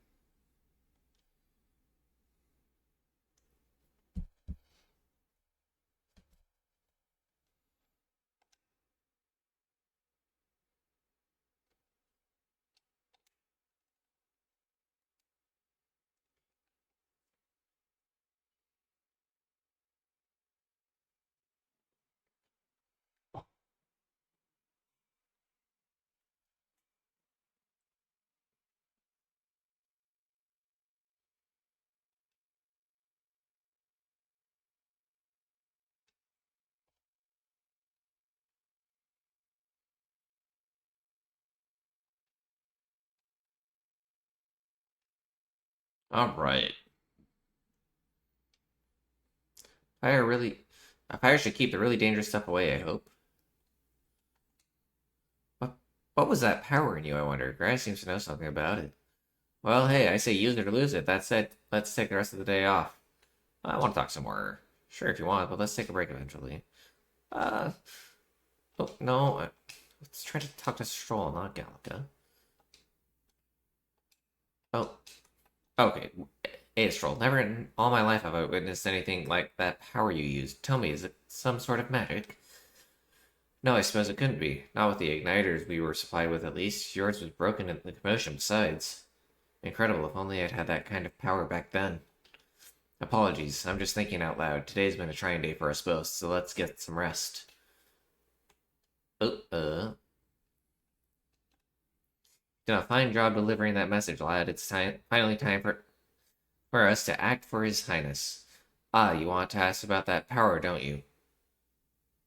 All right. Fire really. Fire should keep the really dangerous stuff away, I hope. What, what was that power in you, I wonder? Grass seems to know something about it. Well, hey, I say use it or lose it. That said, let's take the rest of the day off. I want to talk some more. Sure, if you want, but let's take a break eventually. Uh, oh, no. Let's try to talk to Stroll, not Gallica. Oh, okay. Hey, Stroll, never in all my life have I witnessed anything like that power you used. Tell me, is it some sort of magic? No, I suppose it couldn't be. Not with the igniters we were supplied with, at least. Yours was broken in the commotion, besides. Incredible, if only I'd had that kind of power back then. Apologies, I'm just thinking out loud. Today's been a trying day for us both, so let's get some rest. Did a fine job delivering that message, lad. It's finally time for for us to act for His Highness. Ah, you want to ask about that power, don't you?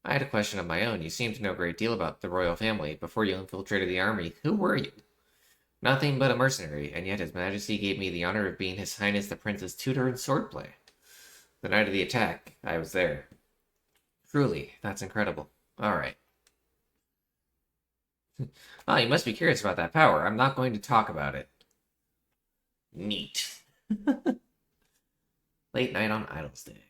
I had a question of my own. You seem to know a great deal about the royal family. Before you infiltrated the army, who were you? Nothing but a mercenary, and yet His Majesty gave me the honor of being His Highness the Prince's tutor in swordplay. The night of the attack, I was there. Truly, that's incredible. Alright. Ah, you must be curious about that power. I'm not going to talk about it. Neat. Late night on Idol's Day.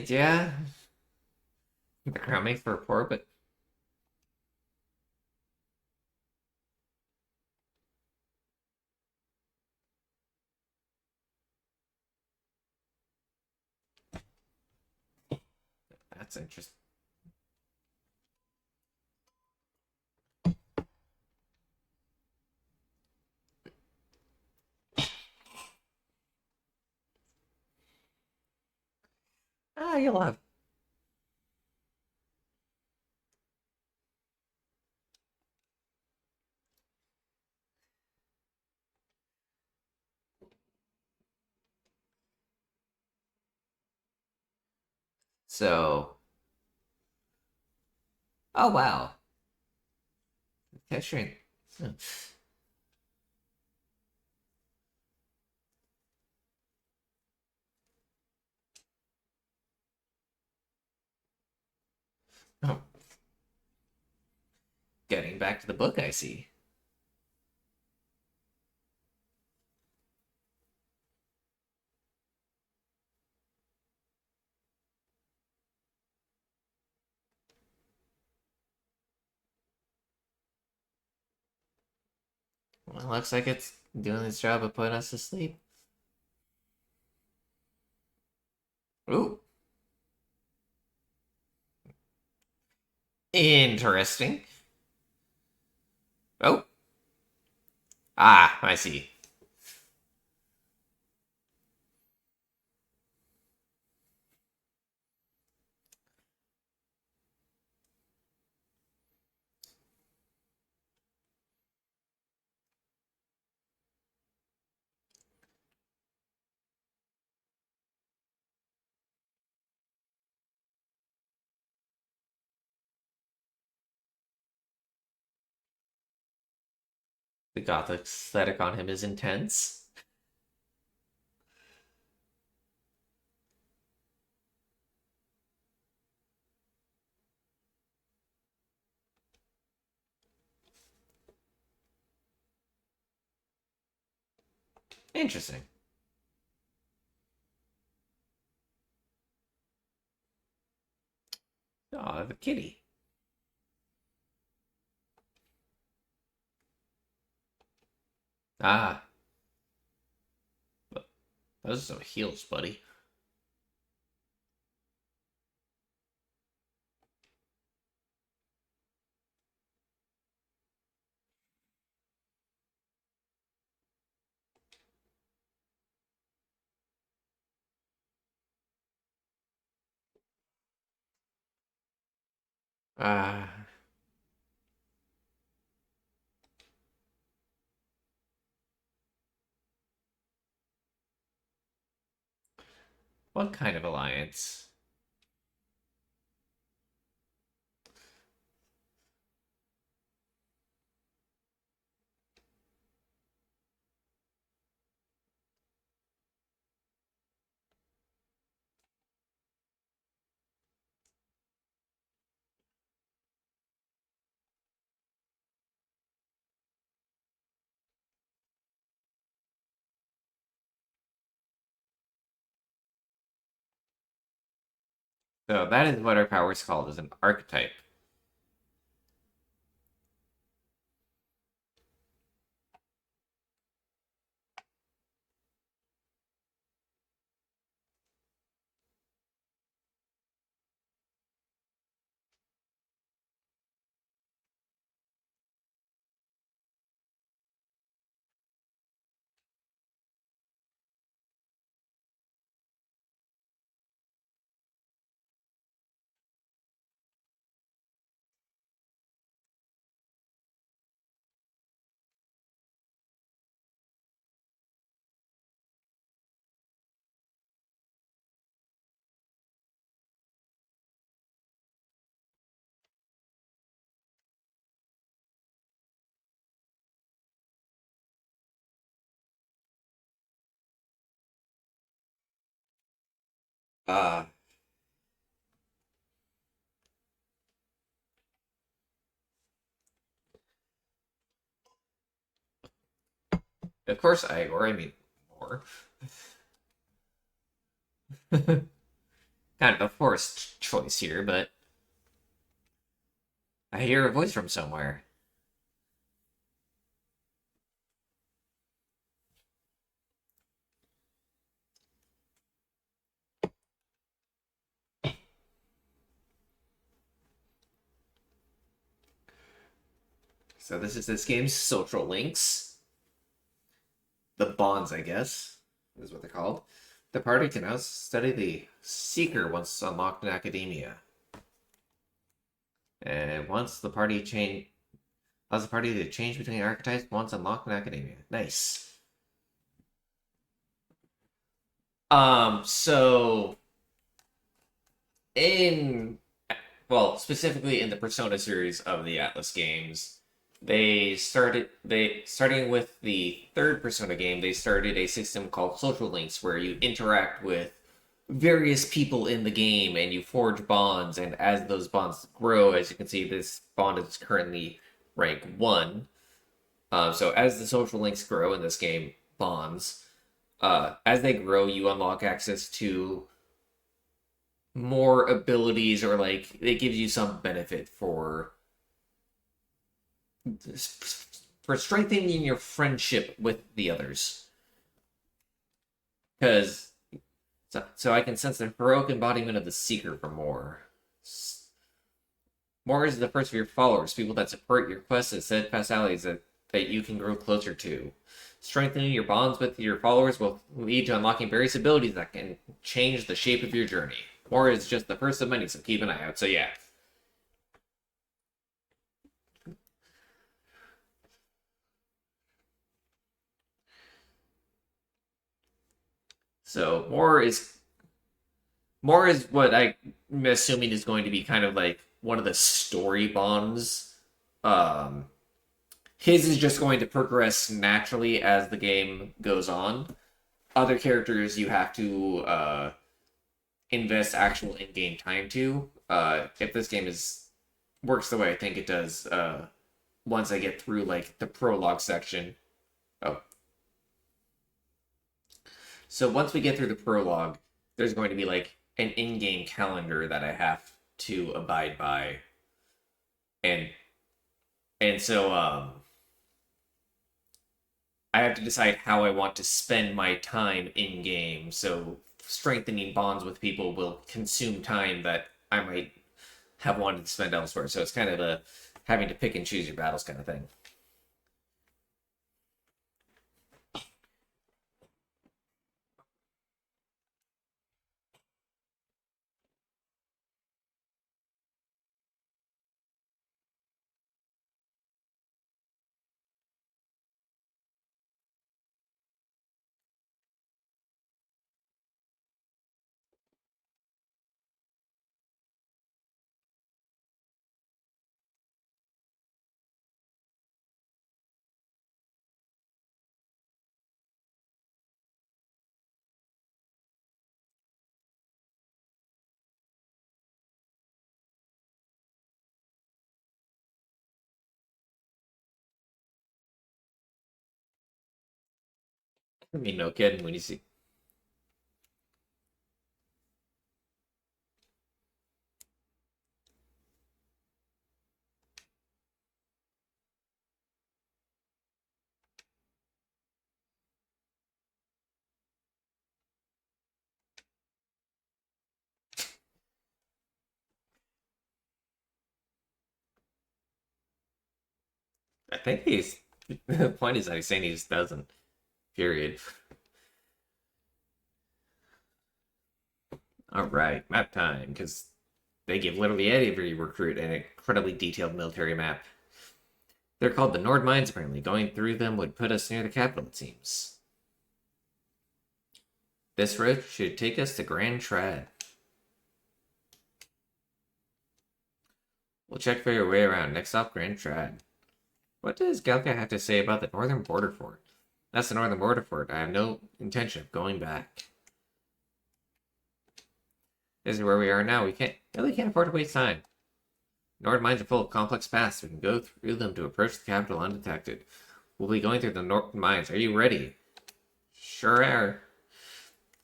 Yeah, the crown makes for a poor, but that's interesting. Ah, you'll have. So, oh wow, Catching. Oh, getting back to the book, I see. Well, looks like it's doing its job of putting us to sleep. Ooh, interesting. Oh, ah, I see. The gothic aesthetic on him is intense. Interesting. Oh, the kitty. Ah, those are some heels, buddy. Ah, what kind of alliance? So that is what our power is called, as an archetype. Uh, of course, Igor. I mean, more. Kind of a forced choice here, but I hear a voice from somewhere. So this is this game's social links. The bonds, I guess, is what they're called. The party can now study the Seeker once unlocked in Academia. And once the party change allows the party to change between archetypes once unlocked in Academia. Nice. So in specifically in the Persona series of the Atlas games, they starting with the third Persona game, they started a system called social links where you interact with various people in the game and you forge bonds, and as those bonds grow, as you can see, this bond is currently rank 1. So as the social links grow in this game, bonds, as they grow, you unlock access to more abilities, or like it gives you some benefit for strengthening your friendship with the others. Because so I can sense the heroic embodiment of the Seeker for more. More is the first of your followers, people that support your quests and steadfast allies that you can grow closer to. Strengthening your bonds with your followers will lead to unlocking various abilities that can change the shape of your journey. More is just the first of many, so keep an eye out. So yeah. So more is what I'm assuming is going to be kind of like one of the story bonds. Um his is just going to progress naturally as the game goes on. Other characters you have to invest actual in-game time to. If this game is works the way I think it does, once I get through like the prologue section. Oh, so once we get through the prologue, there's going to be like an in-game calendar that I have to abide by, and so I have to decide how I want to spend my time in game. So strengthening bonds with people will consume time that I might have wanted to spend elsewhere. So it's kind of a having to pick and choose your battles kind of thing. I mean, no kidding. When you see, I think he's the point is that he's saying he just doesn't. Period. All right, map time, because they give literally every recruit an incredibly detailed military map. They're called the Nord Mines, apparently. Going through them would put us near the capital, it seems. This road should take us to Grand Trad. We'll check for your way around. Next stop, Grand Trad. What does Galka have to say about the northern border fort? That's the northern border fort. I have no intention of going back. This is where we are now. We really can't afford to waste time. Northern mines are full of complex paths. We can go through them to approach the capital undetected. We'll be going through the Northern mines. Are you ready? Sure are.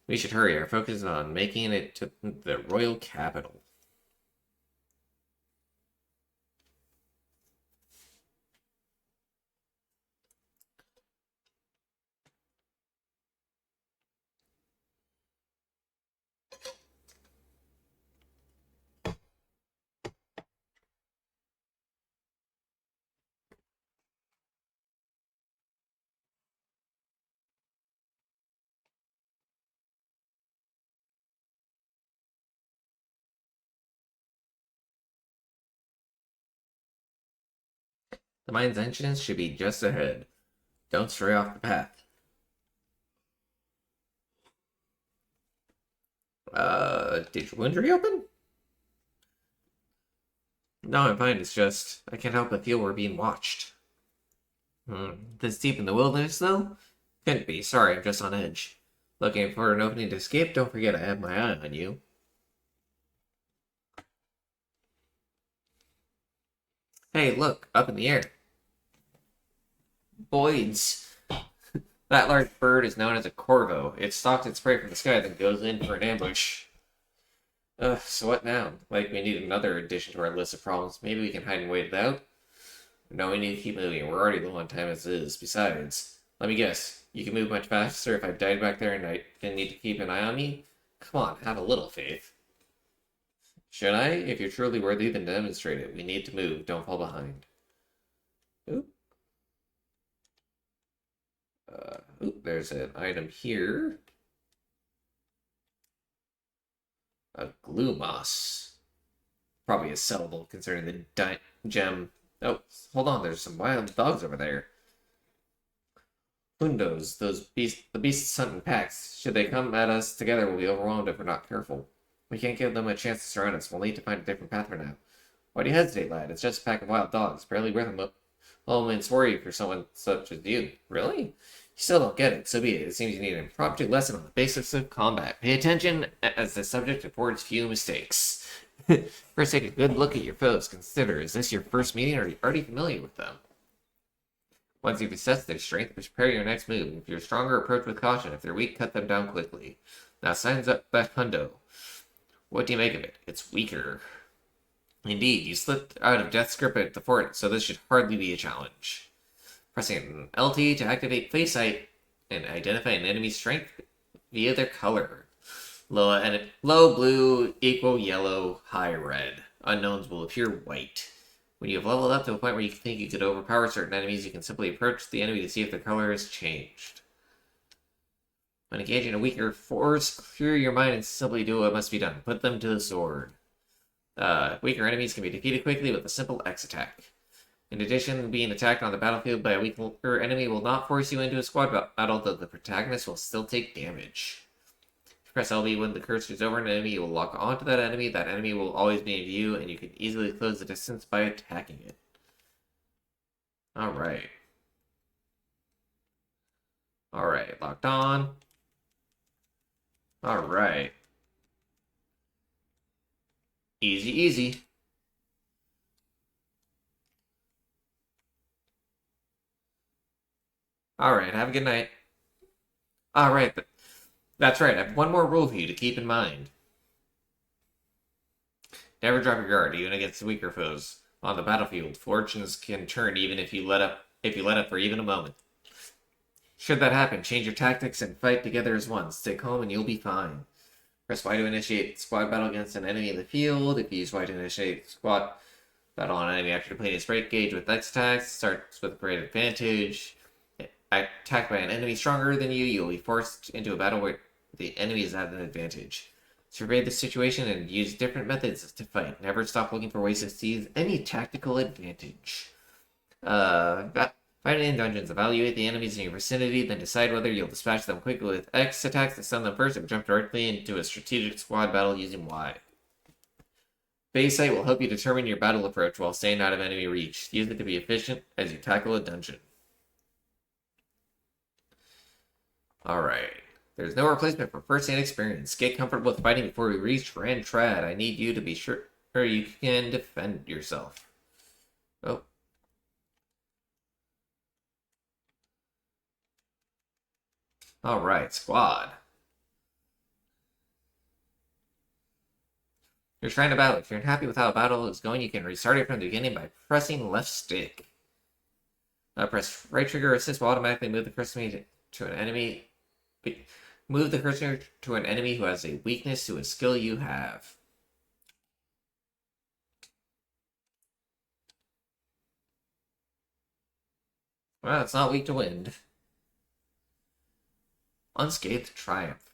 We should hurry. Our focus is on making it to the royal capital. The mine's entrance should be just ahead. Don't stray off the path. Did your wound reopen? No, I'm fine. It's just, I can't help but feel we're being watched. This deep in the wilderness, though? Couldn't be. Sorry, I'm just on edge. Looking for an opening to escape? Don't forget I have my eye on you. Hey, look, up in the air. Boids. That large bird is known as a corvo. It stalks its prey from the sky, then goes in for an ambush. So what now? Like, we need another addition to our list of problems. Maybe we can hide and wait it out? No, we need to keep moving. We're already low on time as is. Besides, let me guess. You can move much faster if I died back there and I didn't need to keep an eye on me? Come on, have a little faith. Should I? If you're truly worthy, then demonstrate it. We need to move. Don't fall behind. Oop. There's an item here. A glue moss. Probably a sellable concerning the gem. Oh, hold on, there's some wild dogs over there. Hundos, the beasts hunt in packs. Should they come at us together, we'll be overwhelmed if we're not careful. We can't give them a chance to surround us. We'll need to find a different path for now. Why do you hesitate, lad? It's just a pack of wild dogs, barely worth a moment's worry for someone such as you. Really? You still don't get it, so be it. It seems you need an impromptu lesson on the basics of combat. Pay attention as the subject affords few mistakes. First, take a good look at your foes. Consider, is this your first meeting, or are you already familiar with them? Once you've assessed their strength, prepare your next move. If you're stronger, approach with caution. If they're weak, cut them down quickly. Now, signs up that hundo. What do you make of it? It's weaker. Indeed, you slipped out of Death's grip at the fort, so this should hardly be a challenge. Pressing LT to activate Face Sight and identify an enemy's strength via their color. Low blue equal yellow, high red. Unknowns will appear white. When you have leveled up to a point where you think you could overpower certain enemies, you can simply approach the enemy to see if their color has changed. When engaging a weaker force, clear your mind and simply do what must be done. Put them to the sword. Weaker enemies can be defeated quickly with a simple X attack. In addition, being attacked on the battlefield by a weaker enemy will not force you into a squad battle, though the protagonist will still take damage. If you press LB when the cursor is over an enemy, you will lock onto that enemy. That enemy will always be in view, and you can easily close the distance by attacking it. Alright. Alright, locked on. Alright. Easy, easy. Alright, have a good night. Alright, that's right, I have one more rule for you to keep in mind. Never drop your guard, even against weaker foes. On the battlefield, fortunes can turn even if you let up for even a moment. Should that happen, change your tactics and fight together as one. Stay calm and you'll be fine. Press Y to initiate squad battle against an enemy in the field. If you use Y to initiate squad battle on an enemy after completing a straight gauge with X attacks, starts with a great advantage. Attacked by an enemy stronger than you, you'll be forced into a battle where the enemy is at an advantage. Survey the situation and use different methods to fight. Never stop looking for ways to seize any tactical advantage. Fighting in dungeons. Evaluate the enemies in your vicinity, then decide whether you'll dispatch them quickly with X attacks to stun them first, or jump directly into a strategic squad battle using Y. Phase Sight will help you determine your battle approach while staying out of enemy reach. Use it to be efficient as you tackle a dungeon. Alright. There's no replacement for first-hand experience. Get comfortable with fighting before we reach Rand Trad. I need you to be sure you can defend yourself. Oh. Alright, squad. You're trying to battle. If you're unhappy with how a battle is going, you can restart it from the beginning by pressing left stick. Press right trigger assist will automatically move the cursor to an enemy. Move the cursor to an enemy who has a weakness to a skill you have. Well, it's not weak to wind. Unscathed Triumph.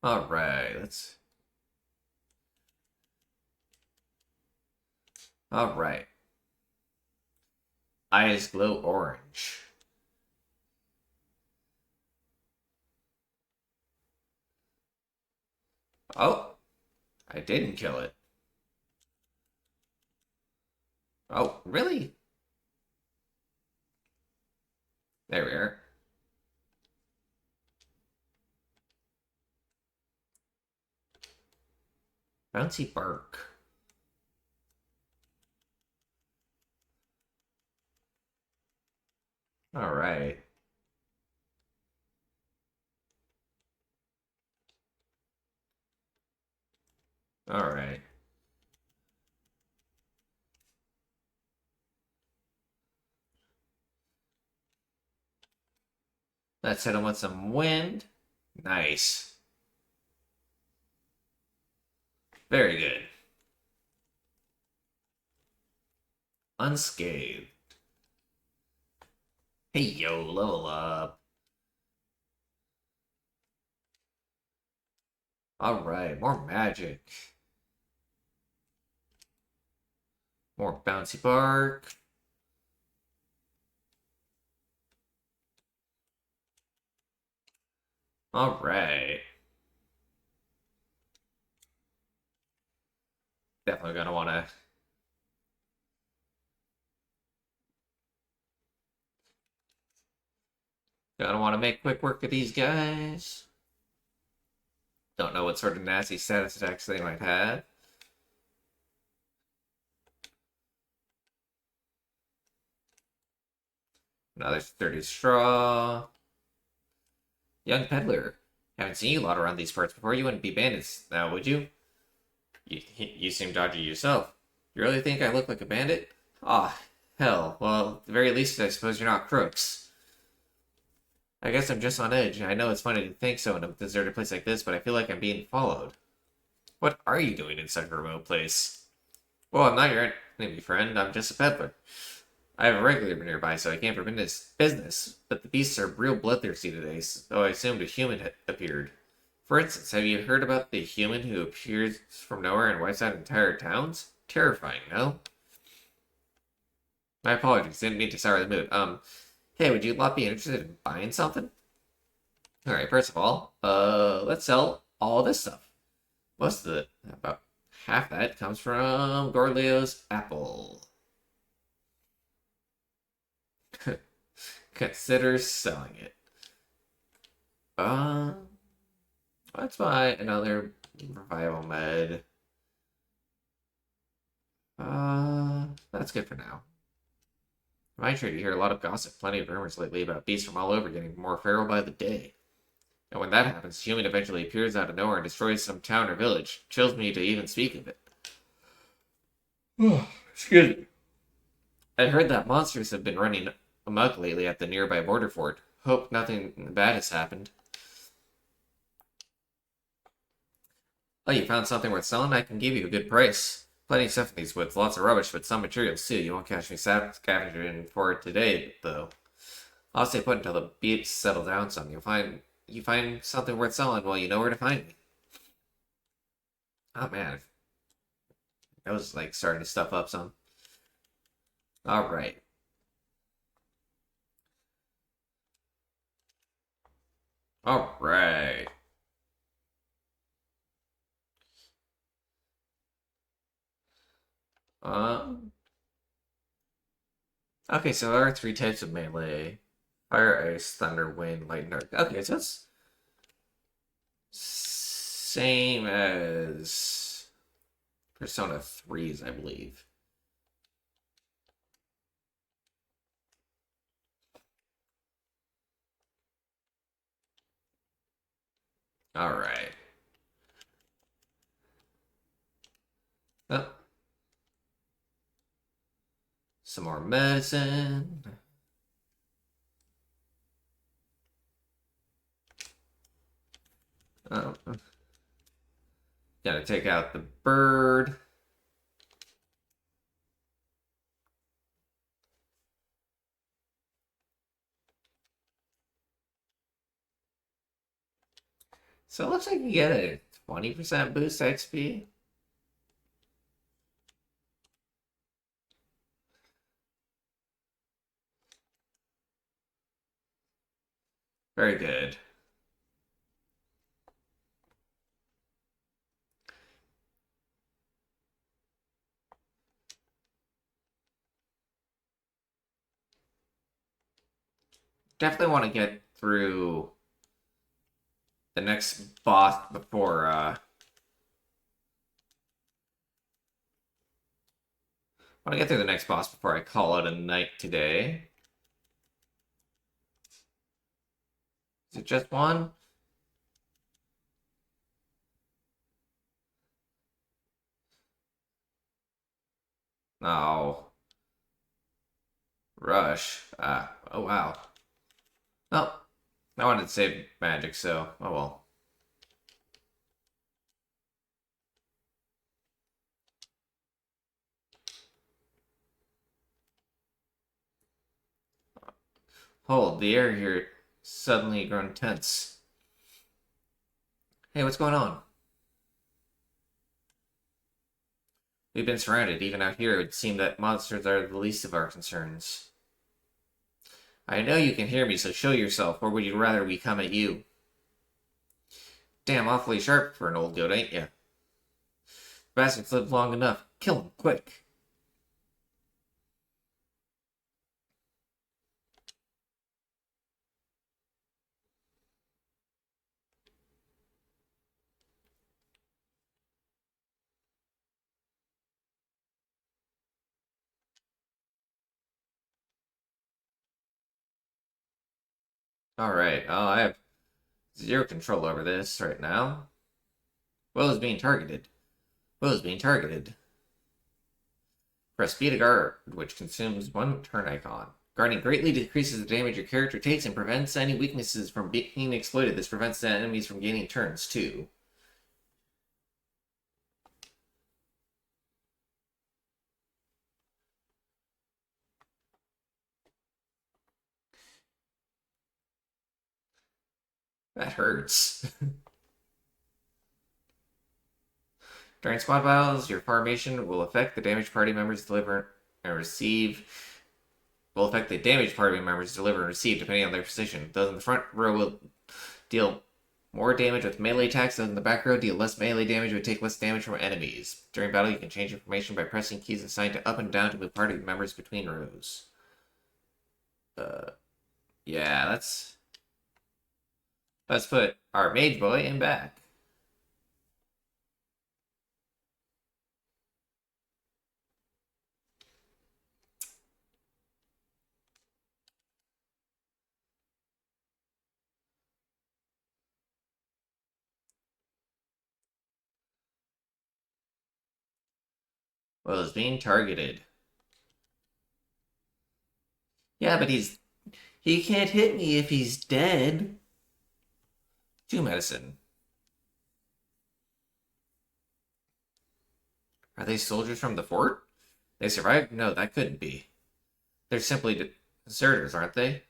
Alright, let's... Alright. Eyes glow orange. Oh, I didn't kill it. Oh, really? There we are. Bouncy bark. Alright. Alright. Let's hit him with some wind. Nice. Very good. Unscathed. Hey yo, level up. Alright, more magic. More bouncy bark. Alright. Definitely gonna wanna... Gonna wanna make quick work of these guys. Don't know what sort of nasty status attacks they might have. Another sturdy straw. Young peddler. Haven't seen you a lot around these parts before. You wouldn't be bandits now, would you? You seem dodgy yourself. You really think I look like a bandit? Ah, oh, hell. Well, at the very least, I suppose you're not crooks. I guess I'm just on edge. I know it's funny to think so in a deserted place like this, but I feel like I'm being followed. What are you doing in such a remote place? Well, I'm not your enemy, friend. I'm just a peddler. I have a regular nearby, so I can't prevent his business. But the beasts are real bloodthirsty today, so I assumed a human had appeared. For instance, have you heard about the human who appears from nowhere and wipes out entire towns? Terrifying, no? My apologies, didn't mean to sour the mood. Hey, would you lot be interested in buying something? Alright, first of all, let's sell all this stuff. Most of it, about half that, comes from Gorleo's apple. Consider selling it. Let's buy another revival med. That's good for now. In my trade, you hear a lot of gossip, plenty of rumors lately about beasts from all over getting more feral by the day. And when that happens, a human eventually appears out of nowhere and destroys some town or village. Chills me to even speak of it. Excuse me. I heard that monsters have been running amok lately at the nearby border fort. Hope nothing bad has happened. Oh, you found something worth selling? I can give you a good price. Plenty of stuff in these woods, lots of rubbish, but some materials too. You won't catch me scavenging for it today, though. I'll stay put until the beats settle down some. You find something worth selling, well, you know where to find me. Oh man, I was like starting to stuff up some. All right. All right. Um. Okay, so there are three types of melee. Fire, ice, thunder, wind, light, and dark. Okay, so it's same as Persona 3's, I believe. Alright. Oh, some more medicine. Oh, gotta take out the bird. So it looks like you get a 20% boost XP. Very good. Definitely want to get through the next boss before want to get through the next boss before I call it a night today. Is it just one? No. Rush. Ah. Oh wow. Well, I wanted to save magic, so oh well. Hold, the air here suddenly grown tense. Hey, what's going on? We've been surrounded. Even out here, it would seem that monsters are the least of our concerns. I know you can hear me, so show yourself, or would you rather we come at you? Damn, awfully sharp for an old goat, ain't ya? Bastard's lived long enough. Kill him, quick. Alright, I have zero control over this right now. Will is being targeted. Will is being targeted. Press B to guard, which consumes one turn icon. Guarding greatly decreases the damage your character takes and prevents any weaknesses from being exploited. This prevents the enemies from gaining turns, too. That hurts. During squad battles, your formation will affect the damage party members deliver and receive. Will affect the damage party members deliver and receive depending on their position. Those in the front row will deal more damage with melee attacks. Those in the back row deal less melee damage but take less damage from enemies. During battle, you can change your formation by pressing keys assigned to up and down to move party members between rows. Yeah, let's put our mage boy in back. Well, is being targeted. Yeah, but he can't hit me if he's dead. 2 medicine. Are they soldiers from the fort? They survived? No, that couldn't be. They're simply deserters, aren't they?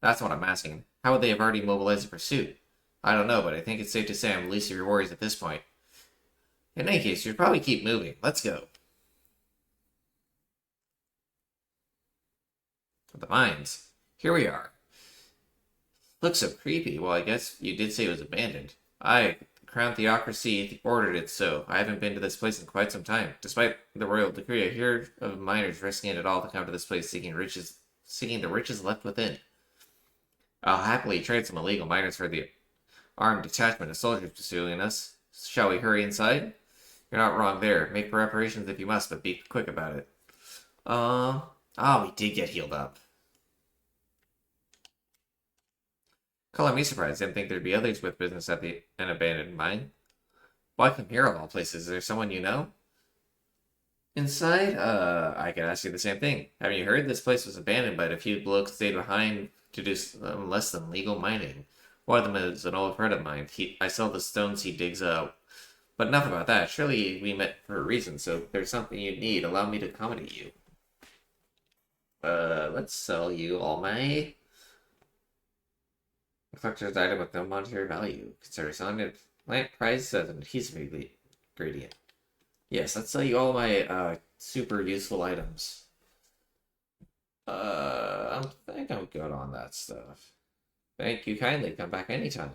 That's what I'm asking. How would they have already mobilized a pursuit? I don't know, but I think it's safe to say I'm the least of your worries at this point. In any case, you should probably keep moving. Let's go. The mines. Here we are. Looks so creepy. Well, I guess you did say it was abandoned. Crown Theocracy ordered it so. I haven't been to this place in quite some time. Despite the royal decree, I hear of miners risking it all to come to this place seeking the riches left within. I'll happily trade some illegal miners for the armed detachment of soldiers pursuing us. Shall we hurry inside? You're not wrong there. Make preparations if you must, but be quick about it. We did get healed up. Color me surprised. Didn't think there'd be others with business at an abandoned mine. Why come here of all places? Is there someone you know? Inside? I could ask you the same thing. Haven't you heard? This place was abandoned, but a few blokes stayed behind to do less than legal mining. One of them is an old friend of mine. I sell the stones he digs up. But enough about that. Surely we met for a reason, so if there's something you need, allow me to accommodate you. Let's sell you all my collector's item with no monetary value. Consider selling it plant price as an adhesive ingredient. Yes, let's sell you all my super useful items. I think I'm good on that stuff. Thank you kindly. Come back anytime.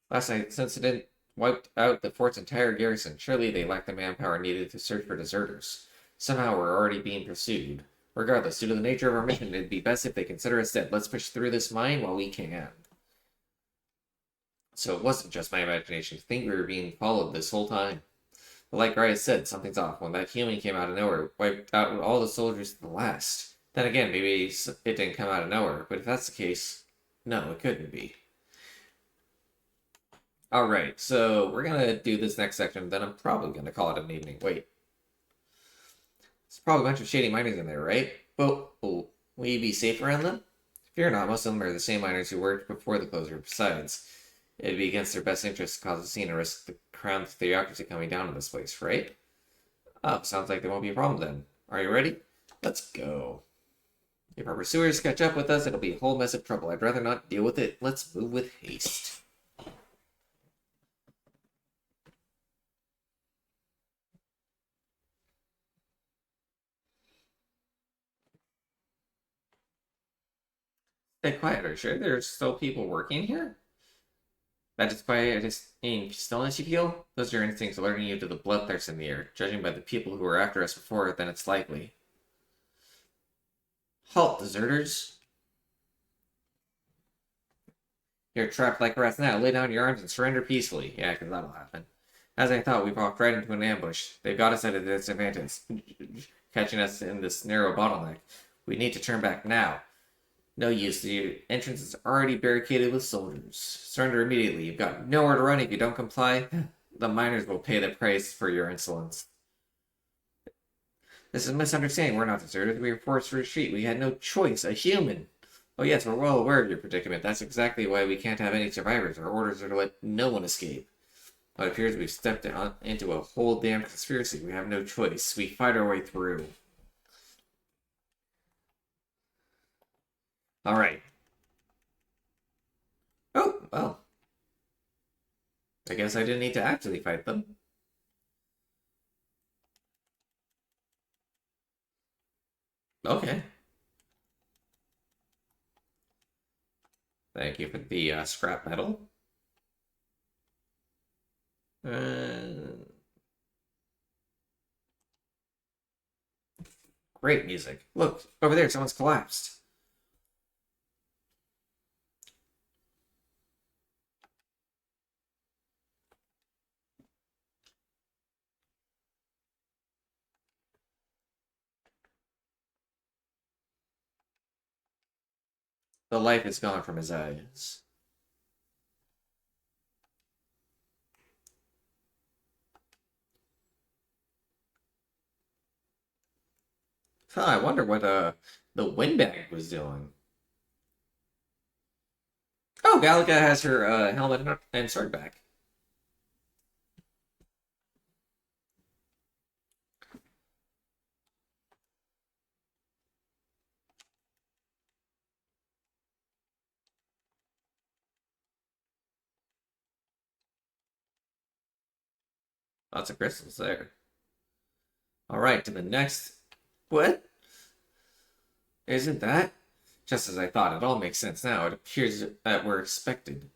Last night's incident wiped out the fort's entire garrison. Surely they lacked the manpower needed to search for deserters. Somehow we're already being pursued. Regardless, due to the nature of our mission, it'd be best if they consider us dead. Let's push through this mine while we can. So it wasn't just my imagination to think we were being followed this whole time. But like Ryan said, something's off. When that human came out of nowhere, wiped out all the soldiers to the last. Then again, maybe it didn't come out of nowhere. But if that's the case, no, it couldn't be. Alright, so we're gonna do this next section, then I'm probably gonna call it an evening. Wait. There's probably a bunch of shady miners in there, right? Well, will you be safe around them? Fear not, most of them are the same miners who worked before the closure. Besides, it'd be against their best interest to cause a scene and risk the crown theocracy coming down to this place, right? Oh, sounds like there won't be a problem then. Are you ready? Let's go. If our pursuers catch up with us, it'll be a whole mess of trouble. I'd rather not deal with it. Let's move with haste. Stay quiet, are you sure there's still people working here? That is why I just mean stillness you feel? Those are your instincts alerting you to the bloodthirst in the air. Judging by the people who were after us before, then it's likely. Halt, deserters! You're trapped like rats now. Lay down your arms and surrender peacefully. Yeah, because that'll happen. As I thought, we walked right into an ambush. They've got us at a disadvantage, catching us in this narrow bottleneck. We need to turn back now. No use. The entrance is already barricaded with soldiers. Surrender immediately. You've got nowhere to run if you don't comply. The miners will pay the price for your insolence. This is a misunderstanding. We're not deserters. We were forced to retreat. We had no choice. A human. Oh yes, we're well aware of your predicament. That's exactly why we can't have any survivors. Our orders are to let no one escape. But it appears we've stepped into a whole damn conspiracy. We have no choice. We fight our way through. Alright. Oh, well. I guess I didn't need to actually fight them. Okay. Thank you for the scrap metal. Great music. Look, over there, someone's collapsed. The life is gone from his eyes. Huh, I wonder what the windbag was doing. Oh, Gallica has her helmet and sword back. Lots of crystals there. Alright, to the next... What? Isn't that? Just as I thought, it all makes sense now. It appears that we're expected.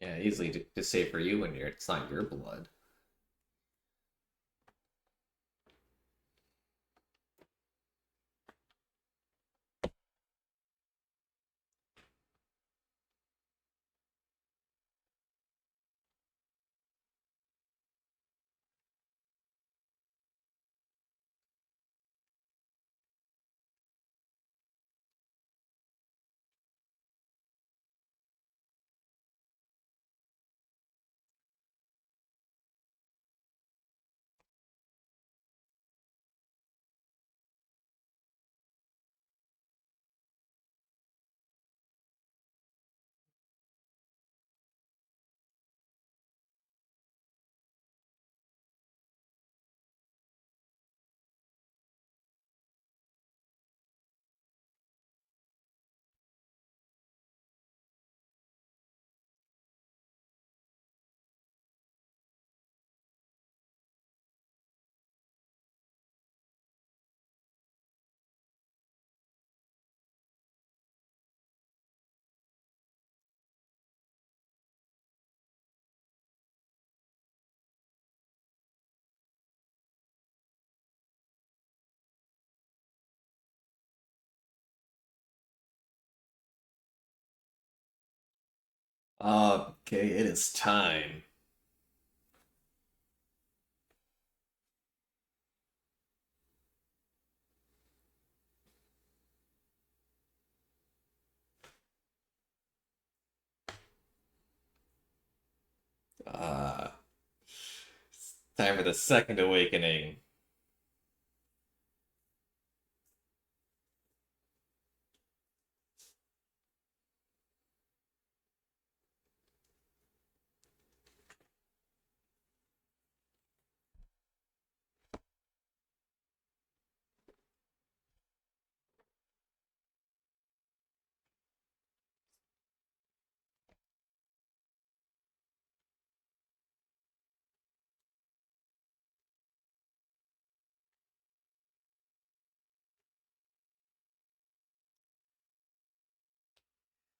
Yeah, easily to say for you when it's not your blood. Okay, it is time. Uh, Time for the second awakening.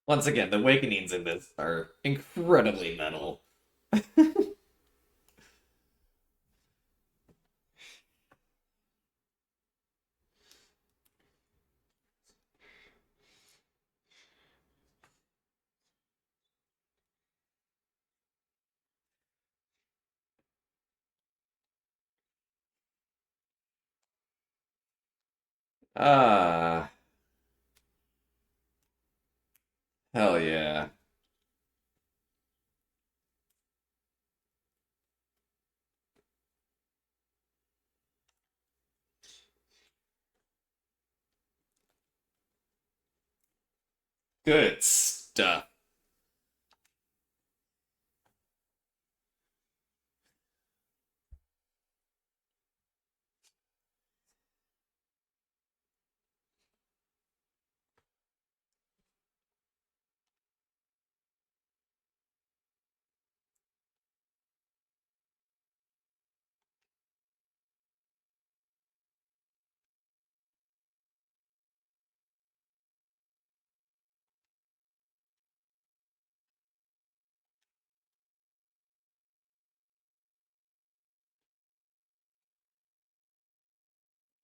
Once again, the awakenings in this are incredibly metal. Ah, hell yeah. Good stuff.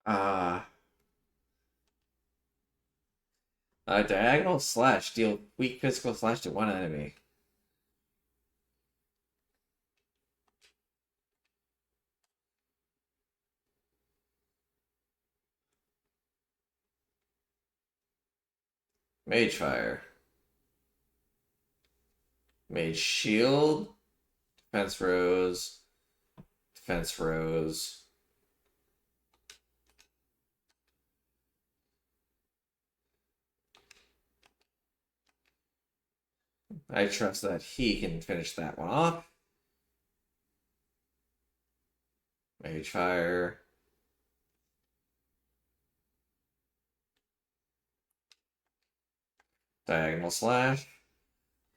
Ah, diagonal slash deal weak physical slash to one enemy. Mage fire. Mage shield. Defense rose. Defense rose. I trust that he can finish that one off. Mage fire. Diagonal slash.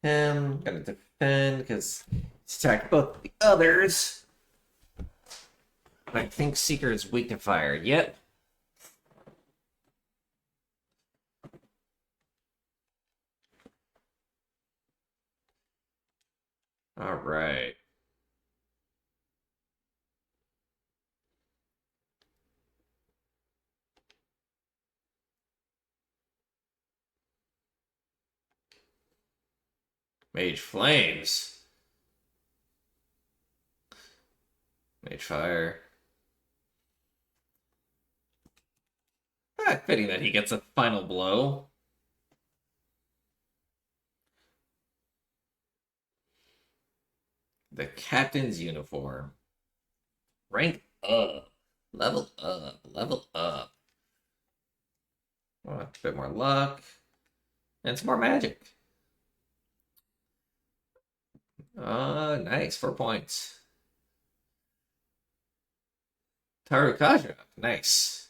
Him. Gonna defend because he's attacked both the others. I think Seeker is weak to fire. Yet. Mage Flames. Mage Fire. Ah, fitting that he gets a final blow. The captain's uniform. Rank up. Level up. Level up. Oh, a bit more luck. And some more magic. Nice. 4 points. Tarukaja. Nice.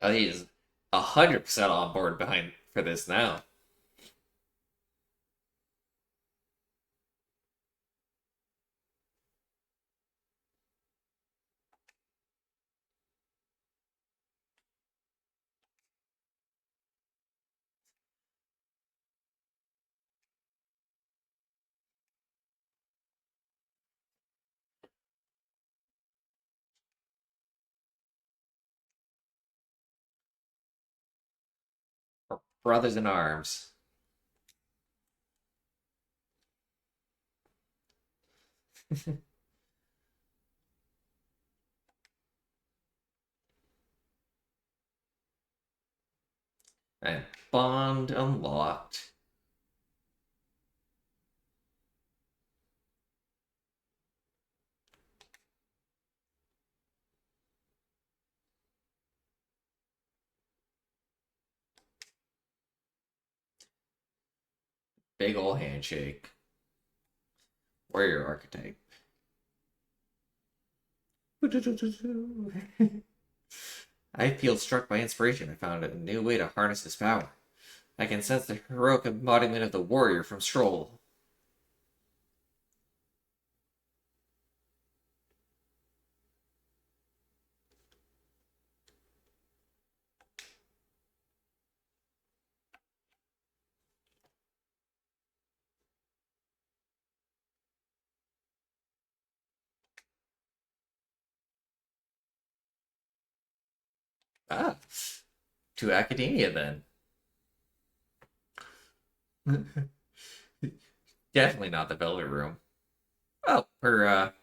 He's 100% on board behind for this now. Brothers in arms. And bond unlocked. Big ol' handshake. Warrior archetype. I feel struck by inspiration. I found a new way to harness his power. I can sense the heroic embodiment of the warrior from Stroll. Ah, to academia then. Definitely not the Velvet Room. Oh, her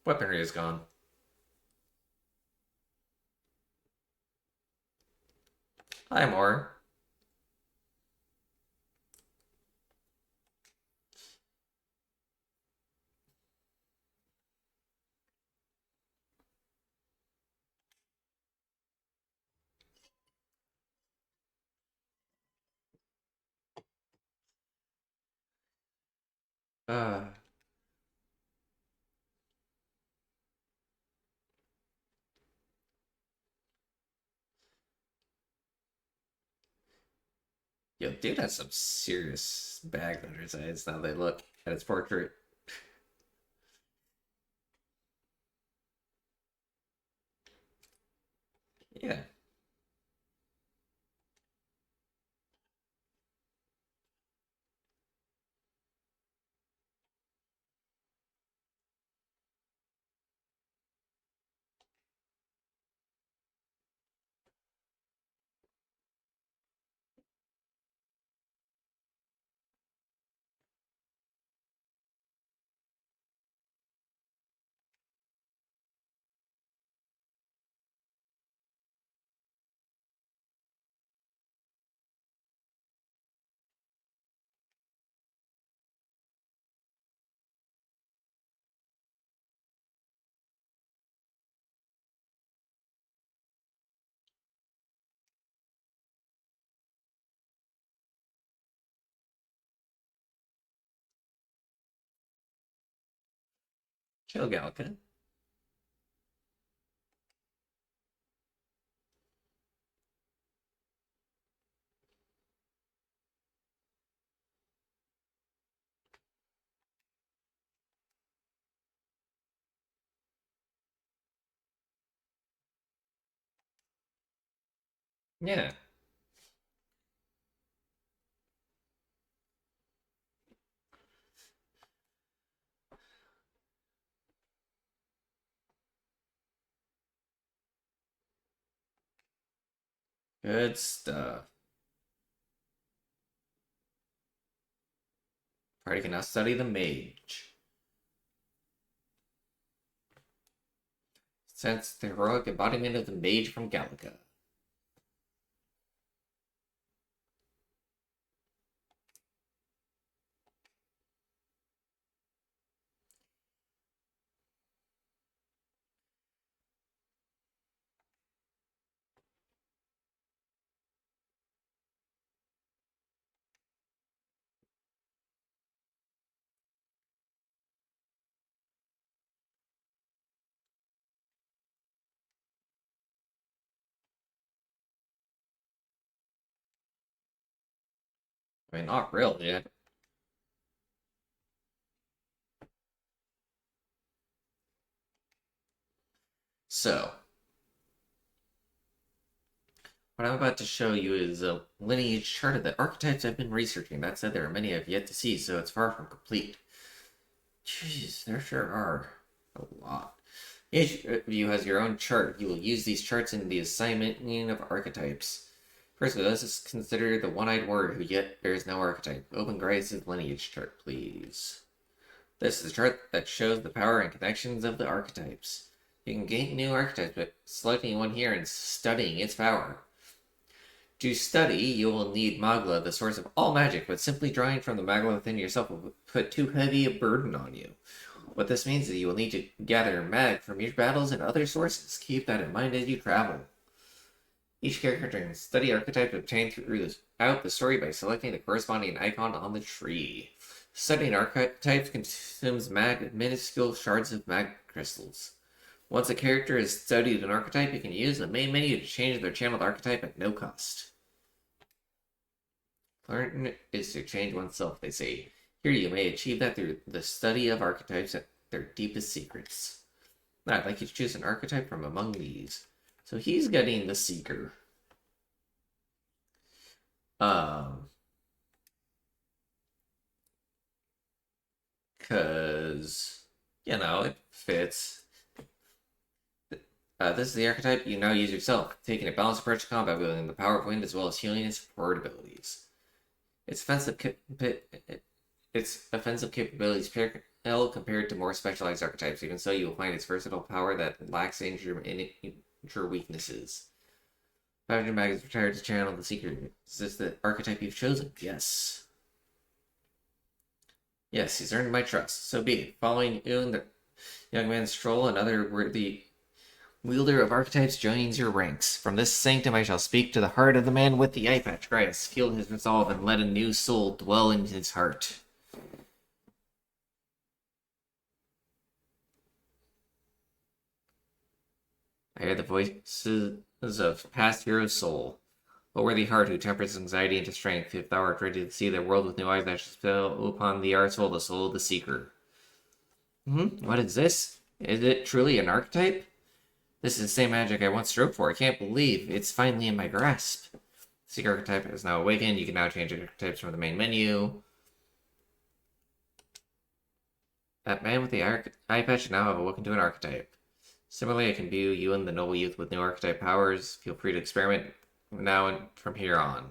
weaponry is gone. Hi, more. Uh, Yo, dude has some serious bags under his eyes now they look at his portrait. Yeah. Chill, Gallica. Yeah. Good stuff. Party can now study the mage. Sense the heroic embodiment of the mage from Gallica. I mean, not really. So, what I'm about to show you is a lineage chart of the archetypes I've been researching. That said, there are many I've yet to see, so it's far from complete. Jeez, there sure are a lot. Each of you has your own chart. You will use these charts in the assignment of archetypes. First, let us consider the one-eyed warrior who yet bears no archetype. Open Grace's lineage chart, please. This is a chart that shows the power and connections of the archetypes. You can gain new archetypes by selecting one here and studying its power. To study, you will need Magla, the source of all magic, but simply drawing from the Magla within yourself will put too heavy a burden on you. What this means is you will need to gather mag from your battles and other sources. Keep that in mind as you travel. Each character can study archetypes obtained throughout the story by selecting the corresponding icon on the tree. Studying archetypes consumes minuscule shards of mag crystals. Once a character has studied an archetype, you can use the main menu to change their channeled archetype at no cost. Learn is to change oneself, they say. Here you may achieve that through the study of archetypes and their deepest secrets. Now, I'd like you to choose an archetype from among these. So he's getting the Seeker. Because, it fits. This is the archetype you now use yourself, taking a balanced approach to combat, wielding the power of wind as well as healing and support abilities. Its offensive capabilities pale compared to more specialized archetypes. Even so, you will find its versatile power that lacks injure weaknesses. 500 mag is retired to channel the Seeker. Is this the archetype you've chosen? Yes. Yes, he's earned my trust. So be it. Following Eun, the young man's stroll, another worthy wielder of archetypes joins your ranks. From this sanctum I shall speak to the heart of the man with the eye patch. Grias, feel his resolve and let a new soul dwell in his heart. I hear the voices of past hero's soul. O worthy heart who tempers anxiety into strength, if thou art ready to see the world with new eyes, that shall spell upon the arsehole the soul of the seeker. What is this? Is it truly an archetype? This is the same magic I once strove for. I can't believe it's finally in my grasp. Seeker archetype is now awakened. You can now change archetypes from the main menu. That man with the eye patch now have awoken to an archetype. Similarly, I can view you and the noble youth with new archetype powers. Feel free to experiment now and from here on.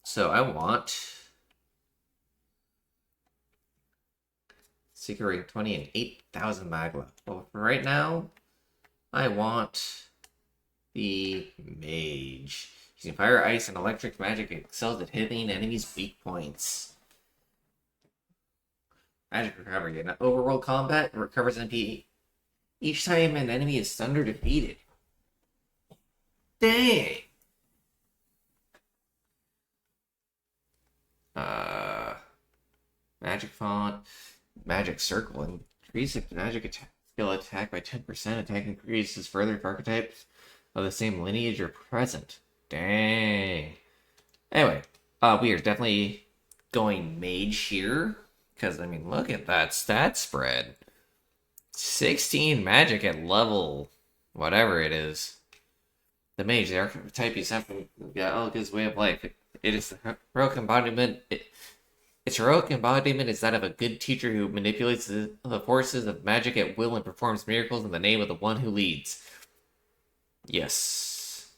So I want Seeker Ring 20 and 8,000 Magla. Well, for right now, I want the Mage. Using fire, ice, and electric magic, excels at hitting enemies' weak points. Magic recovery. In overworld combat, it recovers MP each time an enemy is stunned or defeated. Dang! Magic font. Magic Circle. Increase the magic skill attack by 10%. Attack increases further if archetypes of the same lineage are present. Dang. Anyway, we are definitely going mage here. Because, I mean, look at that stat spread. 16 magic at level whatever it is. The mage, the archetype you sent from Elga's way of life. It is the heroic embodiment. Its heroic embodiment is that of a good teacher who manipulates the forces of magic at will and performs miracles in the name of the one who leads. Yes.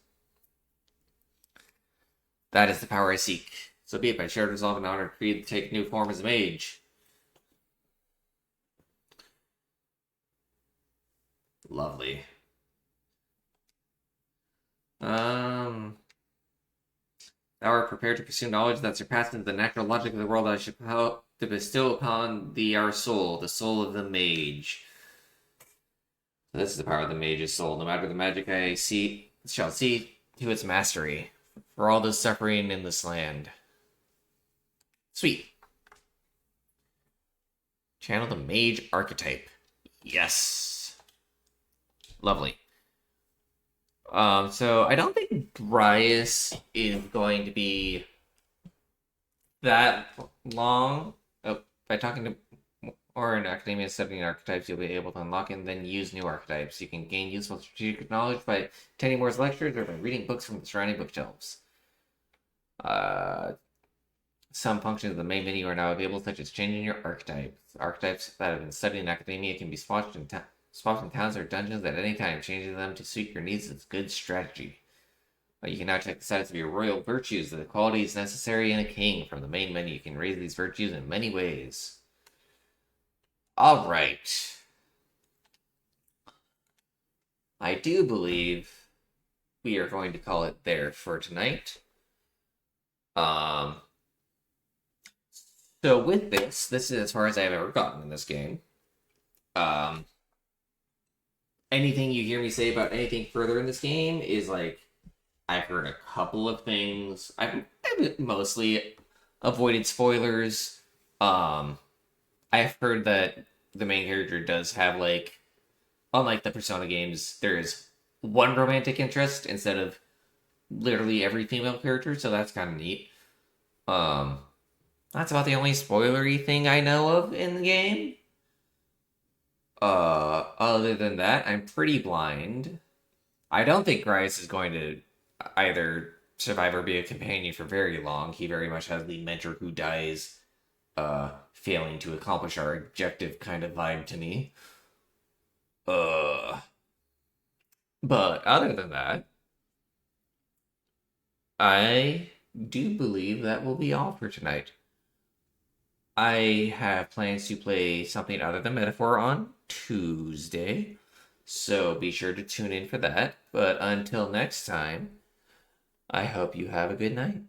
That is the power I seek. So be it by shared resolve and honor creed to take new form as a mage. Lovely. Thou art prepared to pursue knowledge that surpasses the natural logic of the world. I should to bestow upon thee our soul, the soul of the mage. This is the power of the mage's soul. No matter the magic I see, shall see to its mastery. For all the suffering in this land. Sweet. Channel the mage archetype. Yes. Lovely. So I don't think Dryas is going to be that long. Oh, by talking to or in Academia studying archetypes, you'll be able to unlock and then use new archetypes. You can gain useful strategic knowledge by attending Moore's lectures or by reading books from the surrounding bookshelves. Some functions of the main menu are now available, such as changing your archetypes. Archetypes that have been studied in Academia can be swapped in towns or dungeons at any time. Changing them to suit your needs is good strategy. You can now check the status of your royal virtues, the qualities necessary in a king. From the main menu, you can raise these virtues in many ways. Alright. I do believe we are going to call it there for tonight. So with this is as far as I've ever gotten in this game. Anything you hear me say about anything further in this game is like, I've heard a couple of things. I've mostly avoided spoilers. I've heard that the main character does have, like, unlike the Persona games, there is one romantic interest instead of literally every female character, so that's kind of neat. That's about the only spoilery thing I know of in the game. Other than that, I'm pretty blind. I don't think Grice is going to either survive or be a companion for very long. He very much has the mentor who dies, failing to accomplish our objective kind of vibe to me. But other than that, I do believe that will be all for tonight. I have plans to play something other than Metaphor on Tuesday, so be sure to tune in for that. But until next time, I hope you have a good night.